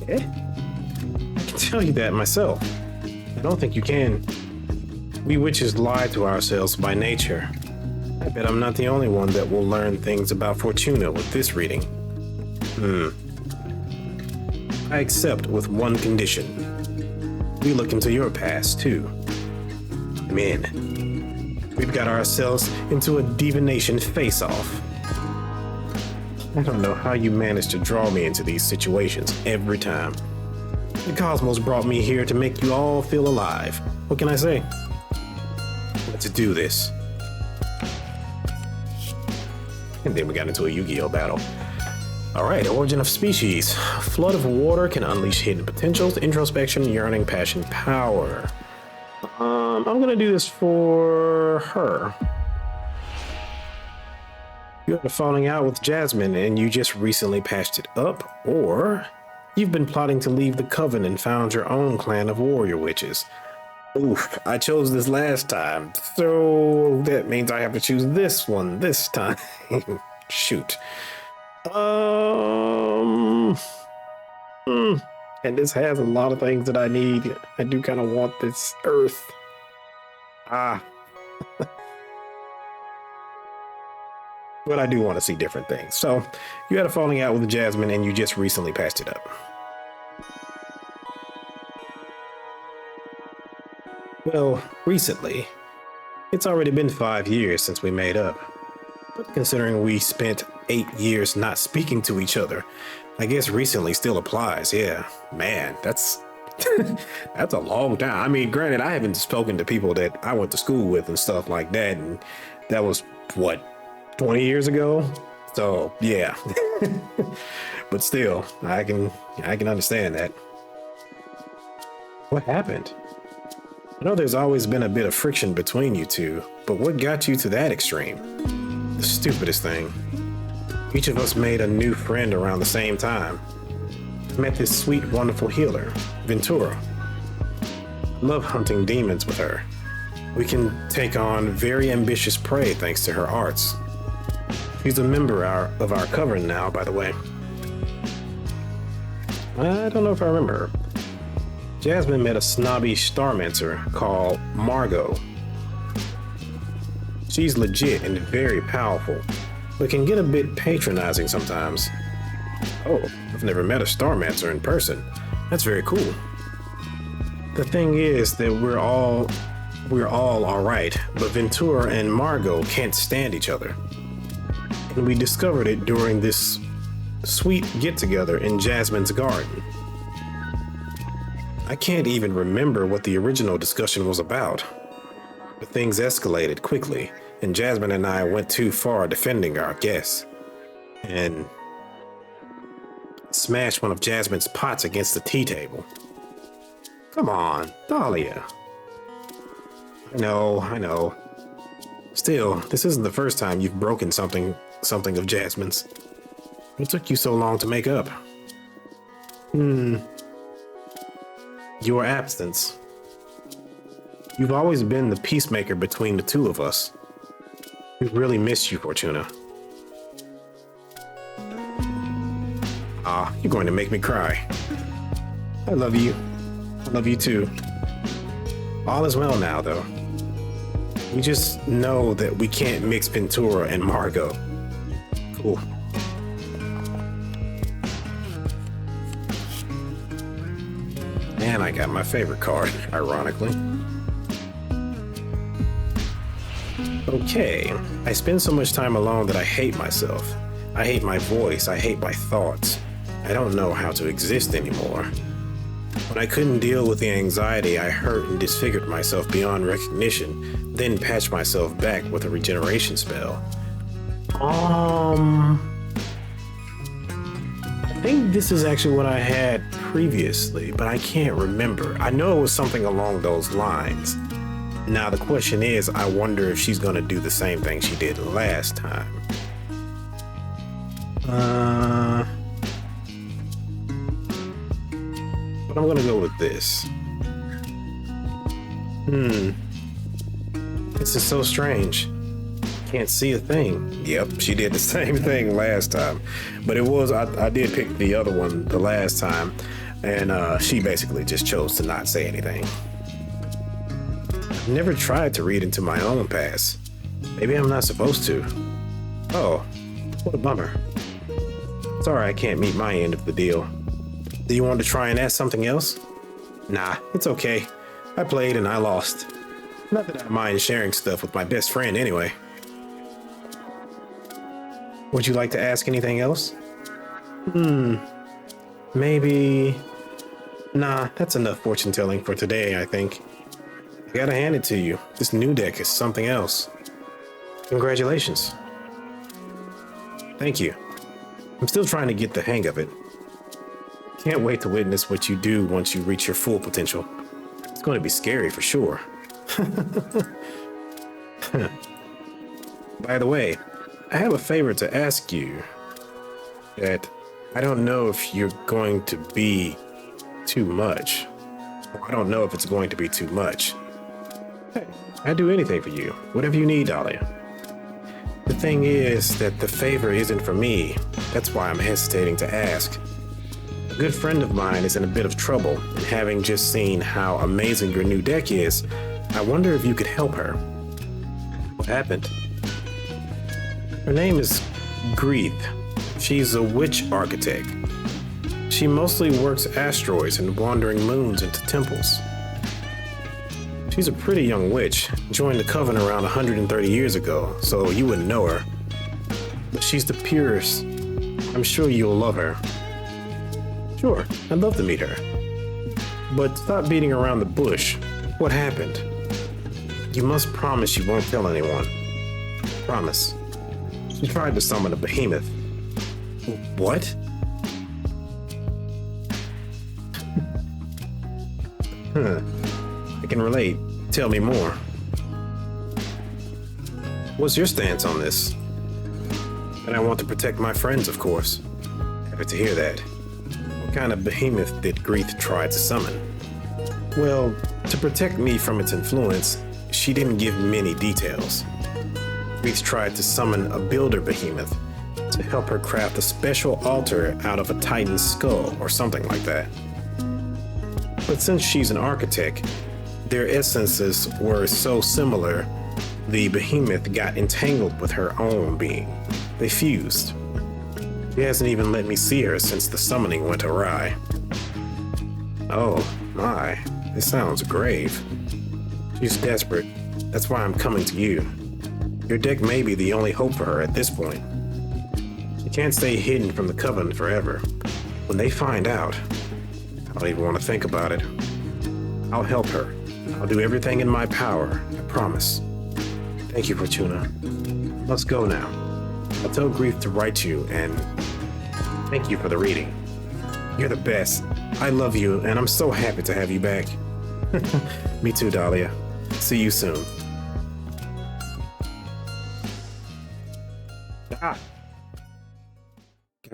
Eh? I can tell you that myself. I don't think you can. We witches lie to ourselves by nature. I bet I'm not the only one that will learn things about Fortuna with this reading. I accept with one condition. We look into your past, too. Men. We've got ourselves into a divination face-off. I don't know how you manage to draw me into these situations every time. The cosmos brought me here to make you all feel alive. What can I say? Let's do this. And then we got into a Yu-Gi-Oh battle. Alright, origin of species. A flood of water can unleash hidden potentials, introspection, yearning, passion, power. I'm gonna do this for her. You had a falling out with Jasmine and you just recently patched it up, or you've been plotting to leave the coven and found your own clan of warrior witches. Oof, I chose this last time, so that means I have to choose this one this time. Shoot. And this has a lot of things that I need. I do kind of want this earth. But I do want to see different things. So, you had a falling out with Jasmine and you just recently patched it up. Well, recently. It's already been 5 years since we made up. But considering we spent 8 years not speaking to each other, I guess recently still applies, yeah. Man, that's that's a long time. I mean, granted, I haven't spoken to people that I went to school with and stuff like that, and that was, what, 20 years ago? So, yeah. But still, I can understand that. What happened? I know there's always been a bit of friction between you two, but what got you to that extreme? The stupidest thing. Each of us made a new friend around the same time. Met this sweet, wonderful healer, Ventura. Love hunting demons with her. We can take on very ambitious prey thanks to her arts. She's a member of our coven now, by the way. I don't know if I remember her. Jasmine met a snobby starmancer called Margot. She's legit and very powerful, but can get a bit patronizing sometimes. Oh, I've never met a starmancer in person. That's very cool. The thing is that we're all right, but Ventura and Margot can't stand each other. And we discovered it during this sweet get-together in Jasmine's garden. I can't even remember what the original discussion was about, but things escalated quickly, and Jasmine and I went too far defending our guests, and smashed one of Jasmine's pots against the tea table. Come on, Dahlia. I know. Still, this isn't the first time you've broken something of Jasmine's. What took you so long to make up? Your absence. You've always been the peacemaker between the two of us. We really missed you, Fortuna. You're going to make me cry. I love you. I love you too. All is well now, though. We just know that we can't mix Ventura and Margot. Cool. And I got my favorite card, ironically. Okay, I spend so much time alone that I hate myself. I hate my voice. I hate my thoughts. I don't know how to exist anymore. When I couldn't deal with the anxiety, I hurt and disfigured myself beyond recognition, then patched myself back with a regeneration spell. I think this is actually what I had previously, but I can't remember. I know it was something along those lines. Now the question is, I wonder if she's gonna do the same thing she did last time. But I'm gonna go with this. This is so strange. Can't see a thing. Yep, she did the same thing last time. But it was, I did pick the other one the last time, and she basically just chose to not say anything. I've never tried to read into my own past. Maybe I'm not supposed to. Oh, what a bummer. Sorry I can't meet my end of the deal. Do you want to try and ask something else? Nah, it's okay. I played and I lost. Not that I mind sharing stuff with my best friend anyway. Would you like to ask anything else? Maybe... Nah, that's enough fortune telling for today, I think. I gotta hand it to you. This new deck is something else. Congratulations. Thank you. I'm still trying to get the hang of it. Can't wait to witness what you do once you reach your full potential. It's going to be scary for sure. By the way, I have a favor to ask you that I don't know if you're going to be too much. I don't know if it's going to be too much. Hey, I'd do anything for you. Whatever you need, Dahlia. The thing is that the favor isn't for me. That's why I'm hesitating to ask. A good friend of mine is in a bit of trouble, and having just seen how amazing your new deck is, I wonder if you could help her. What happened? Her name is Greeth. She's a witch architect. She mostly works asteroids and wandering moons into temples. She's a pretty young witch, joined the coven around 130 years ago, so you wouldn't know her. But she's the purest. I'm sure you'll love her. Sure, I'd love to meet her. But stop beating around the bush. What happened? You must promise you won't tell anyone. Promise. She tried to summon a behemoth. What? I can relate. Tell me more. What's your stance on this? And I want to protect my friends, of course. Happy to hear that. What kind of behemoth did Greeth try to summon? Well, to protect me from its influence, she didn't give many details. Greeth tried to summon a builder behemoth to help her craft a special altar out of a titan's skull or something like that. But since she's an architect, their essences were so similar, the behemoth got entangled with her own being. They fused. She hasn't even let me see her since the summoning went awry. Oh my, this sounds grave. She's desperate. That's why I'm coming to you. Your deck may be the only hope for her at this point. She can't stay hidden from the Coven forever. When they find out, I don't even want to think about it. I'll help her. I'll do everything in my power, I promise. Thank you, Fortuna. Let's go now. I'll tell Greeth to write you, and thank you for the reading. You're the best. I love you, and I'm so happy to have you back. Me too, Dahlia. See you soon.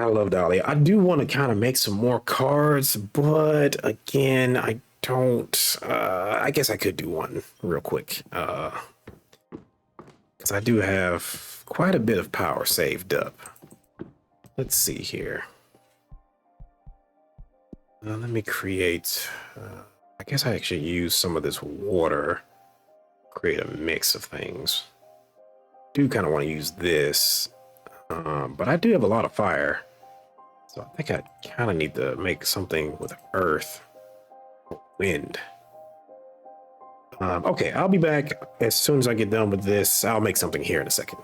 I love Dahlia. I do want to kind of make some more cards, but again, I don't. I guess I could do one real quick. Because I do have quite a bit of power saved up. Let's see here. Let me create. I guess I actually use some of this water. Create a mix of things. Do kind of want to use this. But I do have a lot of fire. So I think I kind of need to make something with earth. Wind. Okay, I'll be back as soon as I get done with this. I'll make something here in a second.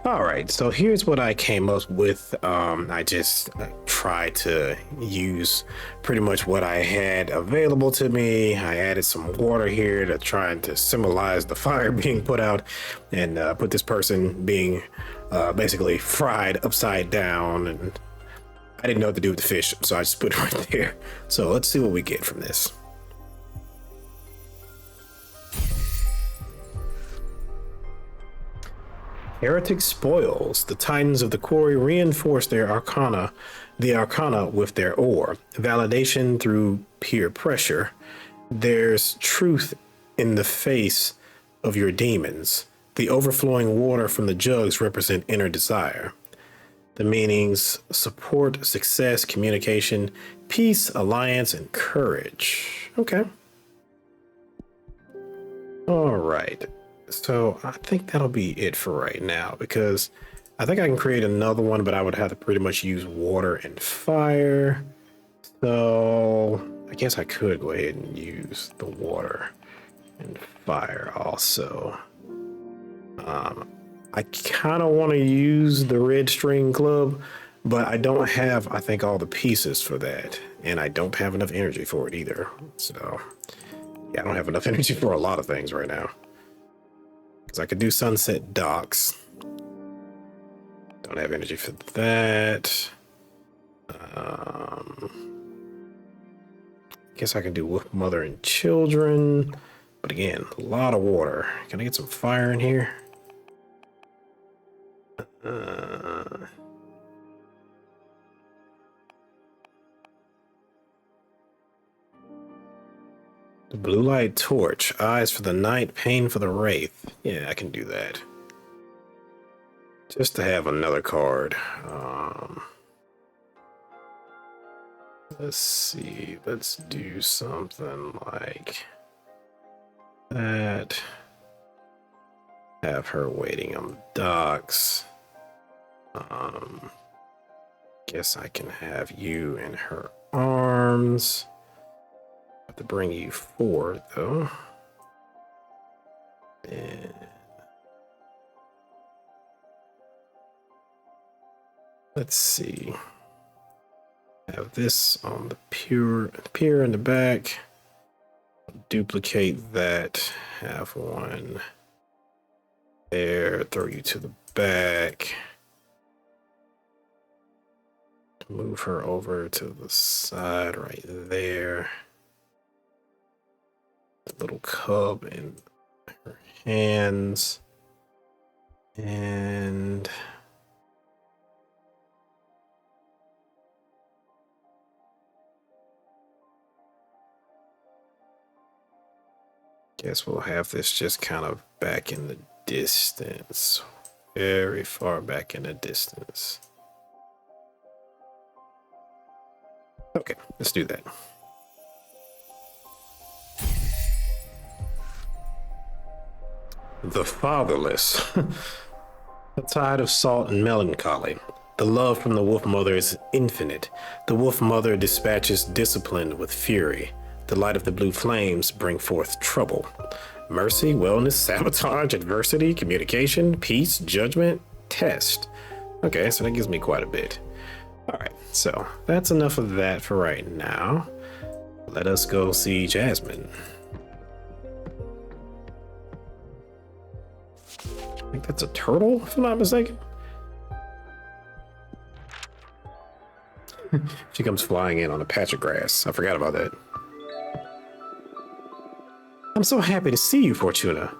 All right, so here's what I came up with. I just tried to use pretty much what I had available to me. I added some water here to try to symbolize the fire being put out, and put this person being basically fried upside down. And I didn't know what to do with the fish, so I just put it right there. So let's see what we get from this. Heretic spoils. The Titans of the Quarry reinforce the arcana with their ore. Validation through peer pressure. There's truth in the face of your demons. The overflowing water from the jugs represent inner desire. The meanings: support, success, communication, peace, alliance, and courage. Okay. All right. So I think that'll be it for right now, because I think I can create another one, but I would have to pretty much use water and fire. So I guess I could go ahead and use the water and fire also. I kind of want to use the red string club, but I don't have, I think, all the pieces for that. And I don't have enough energy for it either. So yeah, I don't have enough energy for a lot of things right now. I could do Sunset Docks. Don't have energy for that. Guess I can do Wolf Mother and Children. But again, a lot of water. Can I get some fire in here? The Blue Light Torch. Eyes for the night, pain for the wraith. Yeah, I can do that. Just to have another card. Let's see. Let's do something like that. Have her waiting on the docks. Guess I can have you in her arms. Have to bring you forward though. And let's see. Have this on the pier in the back. Duplicate that. Have one there. Throw you to the back. Move her over to the side right there. Little cub in her hands, and guess we'll have this just kind of back in the distance, very far back in the distance. Okay, let's do that. The fatherless. A tide of salt and melancholy. The love from the Wolf Mother is infinite. The Wolf Mother dispatches discipline with fury. The light of the blue flames bring forth trouble. Mercy, wellness, sabotage, adversity, communication, peace, judgment, test. Okay, so that gives me quite a bit. All right, so that's enough of that for right now. Let us go see Jasmine. I think that's a turtle, if I'm not mistaken. She comes flying in on a patch of grass. I forgot about that. I'm so happy to see you, Fortuna.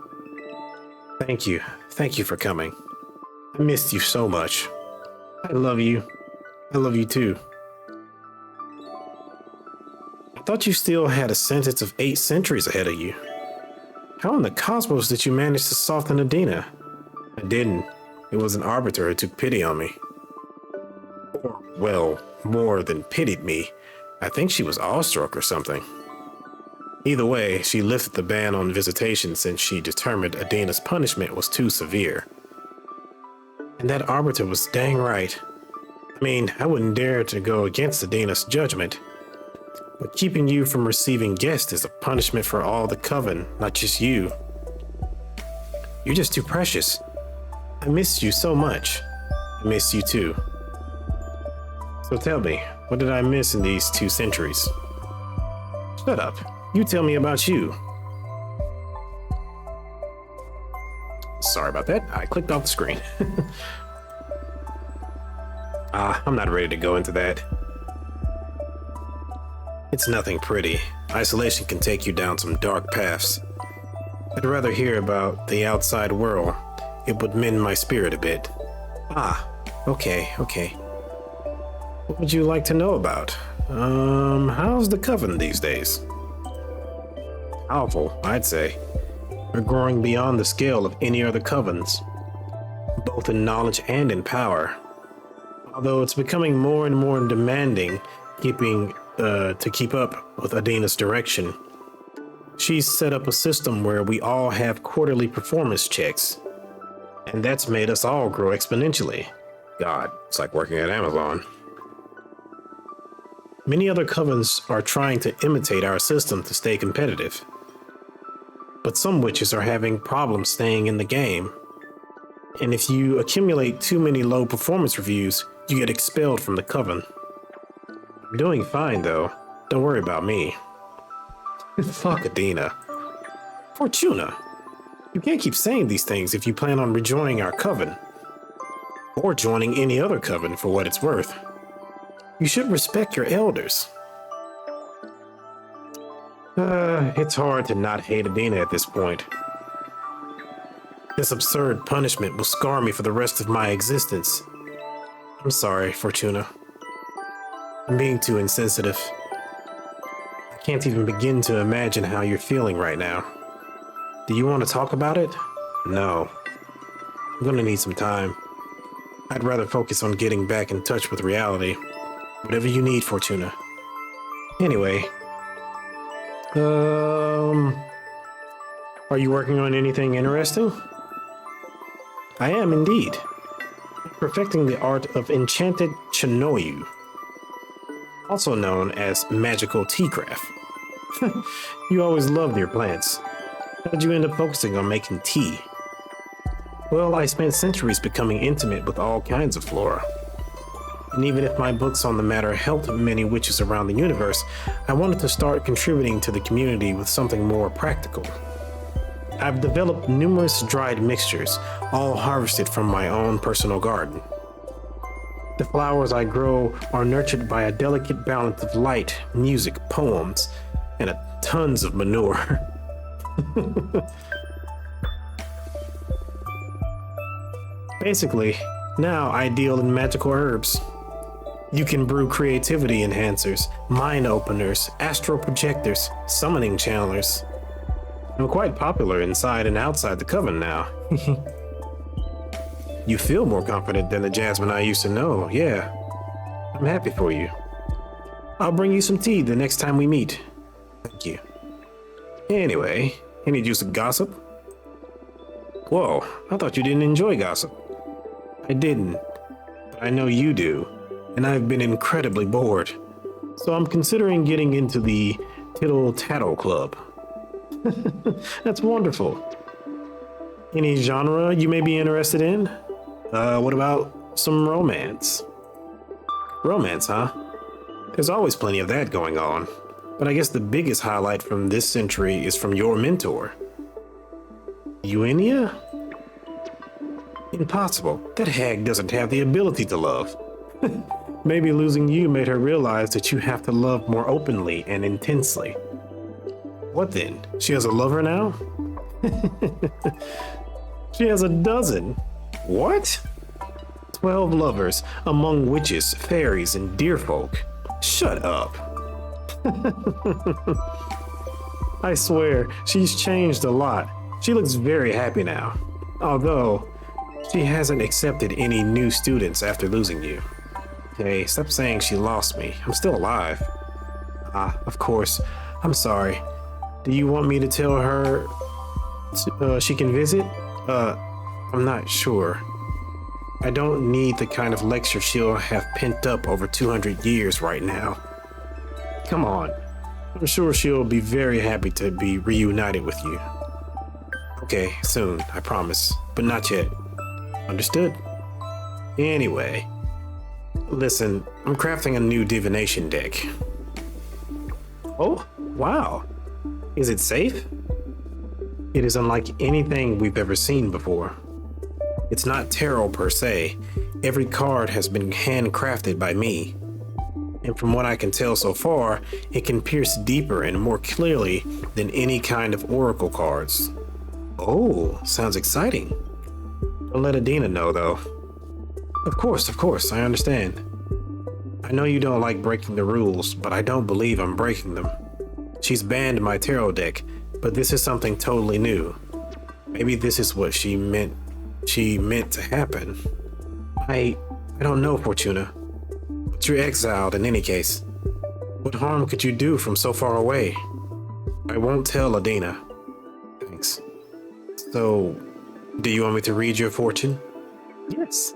Thank you. Thank you for coming. I missed you so much. I love you. I love you too. I thought you still had a sentence of 8 centuries ahead of you. How in the cosmos did you manage to soften Adina? I didn't. It was an arbiter who took pity on me. Or, well, more than pitied me. I think she was awestruck or something. Either way, she lifted the ban on visitation since she determined Adina's punishment was too severe. And that arbiter was dang right. I mean, I wouldn't dare to go against Adina's judgment. But keeping you from receiving guests is a punishment for all the coven, not just you. You're just too precious. I missed you so much. I miss you too. So tell me, what did I miss in these 2 centuries? Shut up. You tell me about you. Sorry about that. I clicked off the screen. I'm not ready to go into that. It's nothing pretty. Isolation can take you down some dark paths. I'd rather hear about the outside world. It would mend my spirit a bit. Okay. What would you like to know about? How's the coven these days? Powerful, I'd say. We're growing beyond the scale of any other covens, both in knowledge and in power. Although it's becoming more and more demanding, to keep up with Adina's direction. She's set up a system where we all have quarterly performance checks, and that's made us all grow exponentially. God, it's like working at Amazon. Many other covens are trying to imitate our system to stay competitive, but some witches are having problems staying in the game. And if you accumulate too many low performance reviews, you get expelled from the coven. I'm doing fine though. Don't worry about me. Fuck Adina. Fortuna. You can't keep saying these things if you plan on rejoining our coven. Or joining any other coven for what it's worth. You should respect your elders. It's hard to not hate Adina at this point. This absurd punishment will scar me for the rest of my existence. I'm sorry, Fortuna. I'm being too insensitive. I can't even begin to imagine how you're feeling right now. Do you want to talk about it? No. I'm gonna need some time. I'd rather focus on getting back in touch with reality. Whatever you need, Fortuna. Anyway. Are you working on anything interesting? I am indeed. Perfecting the art of enchanted chinoyu, also known as magical tea craft. You always loved your plants. How did you end up focusing on making tea? Well, I spent centuries becoming intimate with all kinds of flora. And even if my books on the matter helped many witches around the universe, I wanted to start contributing to the community with something more practical. I've developed numerous dried mixtures, all harvested from my own personal garden. The flowers I grow are nurtured by a delicate balance of light, music, poems, and tons of manure. Basically, now I deal in magical herbs. You can brew creativity enhancers, mind openers, astral projectors, summoning channelers. I'm quite popular inside and outside the coven now. You feel more confident than the Jasmine I used to know, yeah. I'm happy for you. I'll bring you some tea the next time we meet. Thank you. Anyway, any juice of gossip? Whoa, I thought you didn't enjoy gossip. I didn't, but I know you do, and I've been incredibly bored. So I'm considering getting into the Tittle Tattle Club. That's wonderful. Any genre you may be interested in? What about some romance? Romance, huh? There's always plenty of that going on. But I guess the biggest highlight from this century is from your mentor. Eugenia? Impossible. That hag doesn't have the ability to love. Maybe losing you made her realize that you have to love more openly and intensely. What then? She has a lover now? She has a dozen. What? 12 lovers among witches, fairies, and deer folk. Shut up. I swear, she's changed a lot. She looks very happy now. Although, she hasn't accepted any new students after losing you. Hey, stop saying she lost me. I'm still alive. Of course. I'm sorry. Do you want me to tell her she can visit? I'm not sure. I don't need the kind of lecture she'll have pent up over 200 years right now. Come on. I'm sure she'll be very happy to be reunited with you. Okay, soon, I promise. But not yet. Understood. Anyway, listen, I'm crafting a new divination deck. Oh, wow. Is it safe? It is unlike anything we've ever seen before. It's not tarot per se. Every card has been handcrafted by me. And from what I can tell so far, it can pierce deeper and more clearly than any kind of oracle cards. Oh, sounds exciting. Don't let Adina know though. Of course, I understand. I know you don't like breaking the rules, but I don't believe I'm breaking them. She's banned my tarot deck, but this is something totally new. Maybe this is what she meant to happen. I don't know, Fortuna. But you're exiled in any case. What harm could you do from so far away? I won't tell Adina. Thanks. So, do you want me to read your fortune? Yes.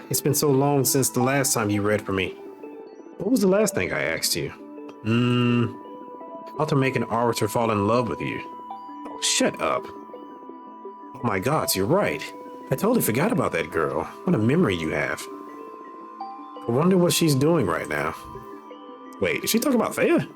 It's been so long since the last time you read for me. What was the last thing I asked you? How to make an orator fall in love with you. Oh, shut up. Oh my gods, you're right. I totally forgot about that girl. What a memory you have. I wonder what she's doing right now. Wait, is she talking about Thea?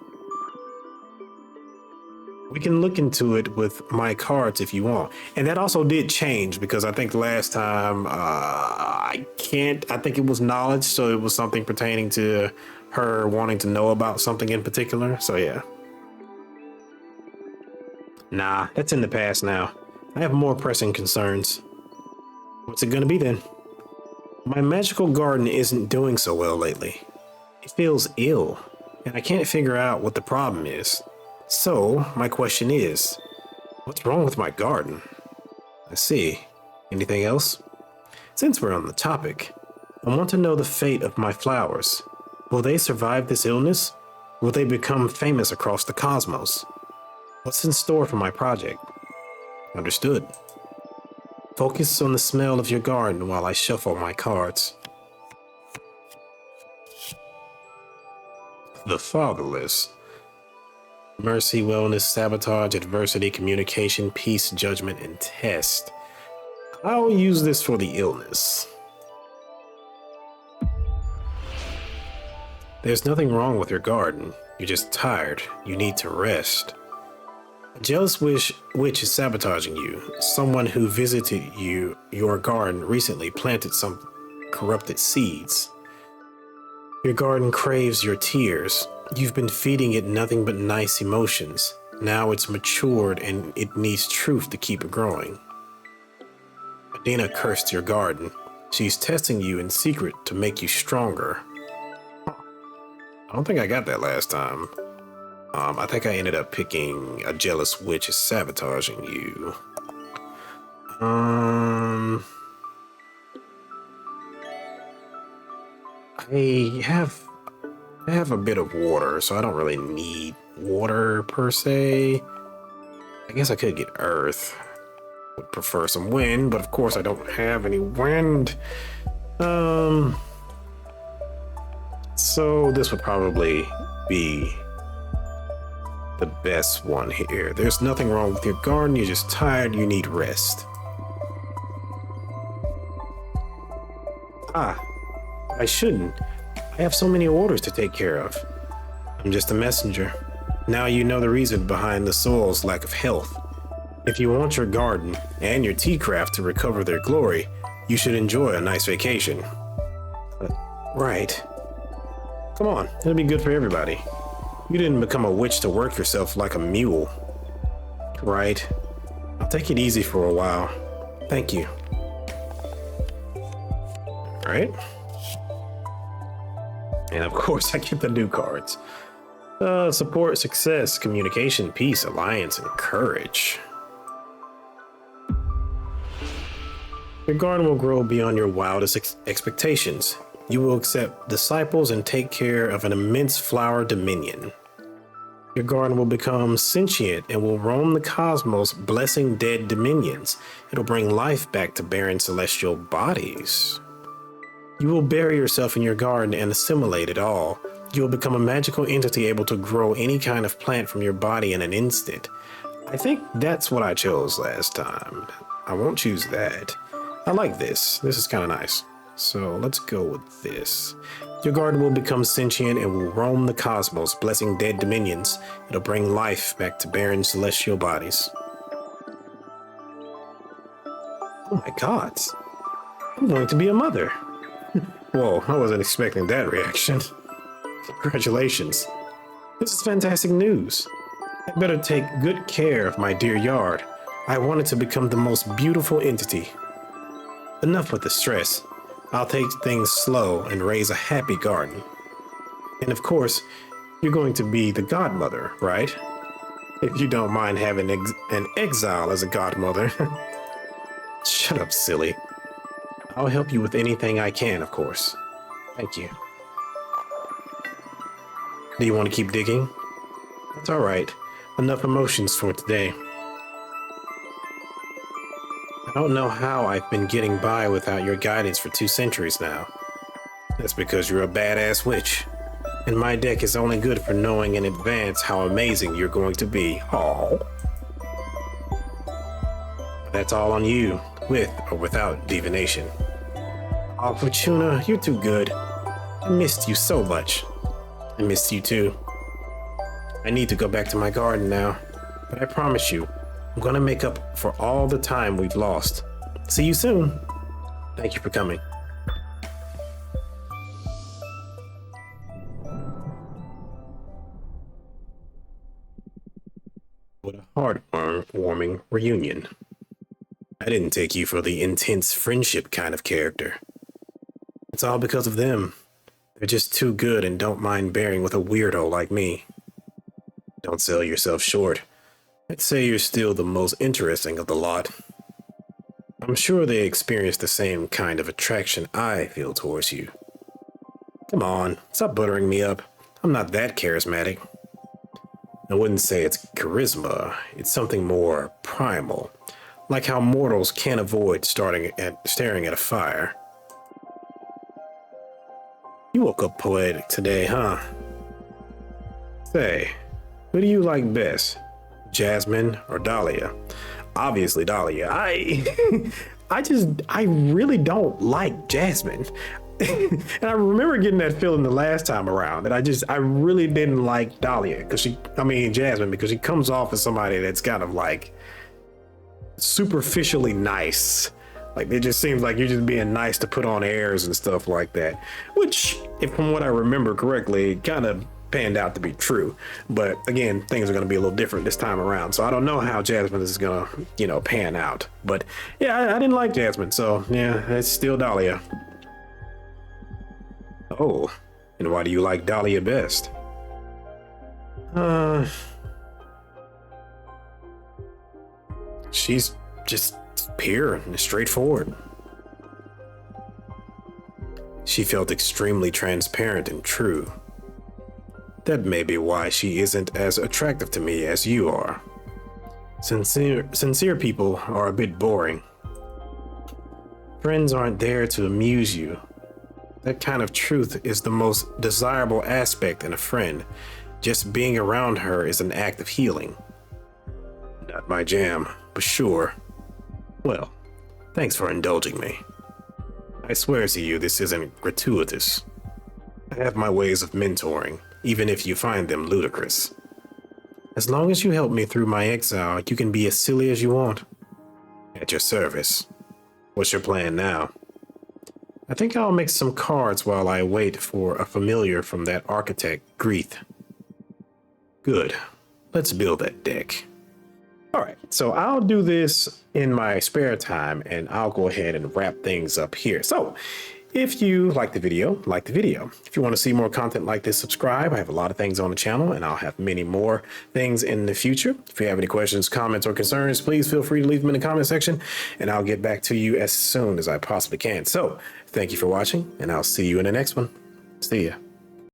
We can look into it with my cards if you want. And that also did change because I think last time, I think it was knowledge. So it was something pertaining to her wanting to know about something in particular. So yeah. Nah, that's in the past now. I have more pressing concerns. What's it gonna be then? My magical garden isn't doing so well lately. It feels ill, and I can't figure out what the problem is. So, my question is, what's wrong with my garden? I see. Anything else? Since we're on the topic, I want to know the fate of my flowers. Will they survive this illness? Will they become famous across the cosmos? What's in store for my project? Understood. Focus on the smell of your garden while I shuffle my cards. The Fatherless. Mercy, wellness, sabotage, adversity, communication, peace, judgment, and test. I'll use this for the illness. There's nothing wrong with your garden. You're just tired. You need to rest. A jealous witch is sabotaging you. Someone who visited your garden recently planted some corrupted seeds. Your garden craves your tears. You've been feeding it nothing but nice emotions. Now it's matured and it needs truth to keep it growing. Adina cursed your garden. She's testing you in secret to make you stronger. I don't think I got that last time. I think I ended up picking a jealous witch is sabotaging you. I have a bit of water, so I don't really need water per se. I guess I could get earth. Would prefer some wind, but of course I don't have any wind. So this would probably be the best one here. There's nothing wrong with your garden. You're just tired. You need rest. I shouldn't. I have so many orders to take care of. I'm just a messenger. Now you know the reason behind the soil's lack of health. If you want your garden and your tea craft to recover their glory, you should enjoy a nice vacation. Right. Come on, it'll be good for everybody. You didn't become a witch to work yourself like a mule. Right. I'll take it easy for a while. Thank you. All right. And of course, I get the new cards. Support, success, communication, peace, alliance, and courage. Your garden will grow beyond your wildest expectations. You will accept disciples and take care of an immense flower dominion. Your garden will become sentient and will roam the cosmos, blessing dead dominions. It'll bring life back to barren celestial bodies. You will bury yourself in your garden and assimilate it all. You will become a magical entity able to grow any kind of plant from your body in an instant. I think that's what I chose last time. I won't choose that. I like this. This is kind of nice. So let's go with this. Your garden will become sentient and will roam the cosmos, blessing dead dominions. It'll bring life back to barren celestial bodies. Oh my God. I'm going to be a mother. Whoa, I wasn't expecting that reaction. Congratulations. This is fantastic news. I better take good care of my dear yard. I want it to become the most beautiful entity. Enough with the stress. I'll take things slow and raise a happy garden. And of course, you're going to be the godmother, right? If you don't mind having an exile as a godmother. Shut up, silly. I'll help you with anything I can, of course. Thank you. Do you want to keep digging? That's all right. Enough emotions for today. I don't know how I've been getting by without your guidance for 2 centuries now. That's because you're a badass witch. And my deck is only good for knowing in advance how amazing you're going to be. Aww. That's all on you, with or without divination. Aw, Fortuna, you're too good. I missed you so much. I missed you too. I need to go back to my garden now, but I promise you, I'm gonna make up for all the time we've lost. See you soon. Thank you for coming. What a heartwarming reunion. I didn't take you for the intense friendship kind of character. It's all because of them. They're just too good and don't mind bearing with a weirdo like me. Don't sell yourself short. I'd say you're still the most interesting of the lot. I'm sure they experience the same kind of attraction I feel towards you. Come on, stop buttering me up. I'm not that charismatic. I wouldn't say it's charisma. It's something more primal, like how mortals can't avoid staring at a fire. You woke up poetic today, huh? Say, who do you like best? Jasmine or Dahlia? Obviously Dahlia. I really don't like Jasmine. And I remember getting that feeling the last time around that I really didn't like Dahlia Jasmine, because she comes off as somebody that's kind of like superficially nice. Like, it just seems like you're just being nice to put on airs and stuff like that, which, if from what I remember correctly, kind of panned out to be true. But again, things are going to be a little different this time around, so I don't know how Jasmine is going to, pan out. But yeah, I didn't like Jasmine, so yeah, it's still Dahlia. Oh, and why do you like Dahlia best? She's just pure and straightforward. She felt extremely transparent and true. That may be why she isn't as attractive to me as you are. Sincere people are a bit boring. Friends aren't there to amuse you. That kind of truth is the most desirable aspect in a friend. Just being around her is an act of healing. Not my jam, but sure. Well, thanks for indulging me. I swear to you, this isn't gratuitous. I have my ways of mentoring, even if you find them ludicrous. As long as you help me through my exile, you can be as silly as you want. At your service. What's your plan now? I think I'll make some cards while I wait for a familiar from that architect, Greeth. Good. Let's build that deck. All right, so I'll do this in my spare time, and I'll go ahead and wrap things up here. So if you like the video, like the video. If you want to see more content like this, subscribe. I have a lot of things on the channel, and I'll have many more things in the future. If you have any questions, comments, or concerns, please feel free to leave them in the comment section, and I'll get back to you as soon as I possibly can. So thank you for watching, and I'll see you in the next one. See ya.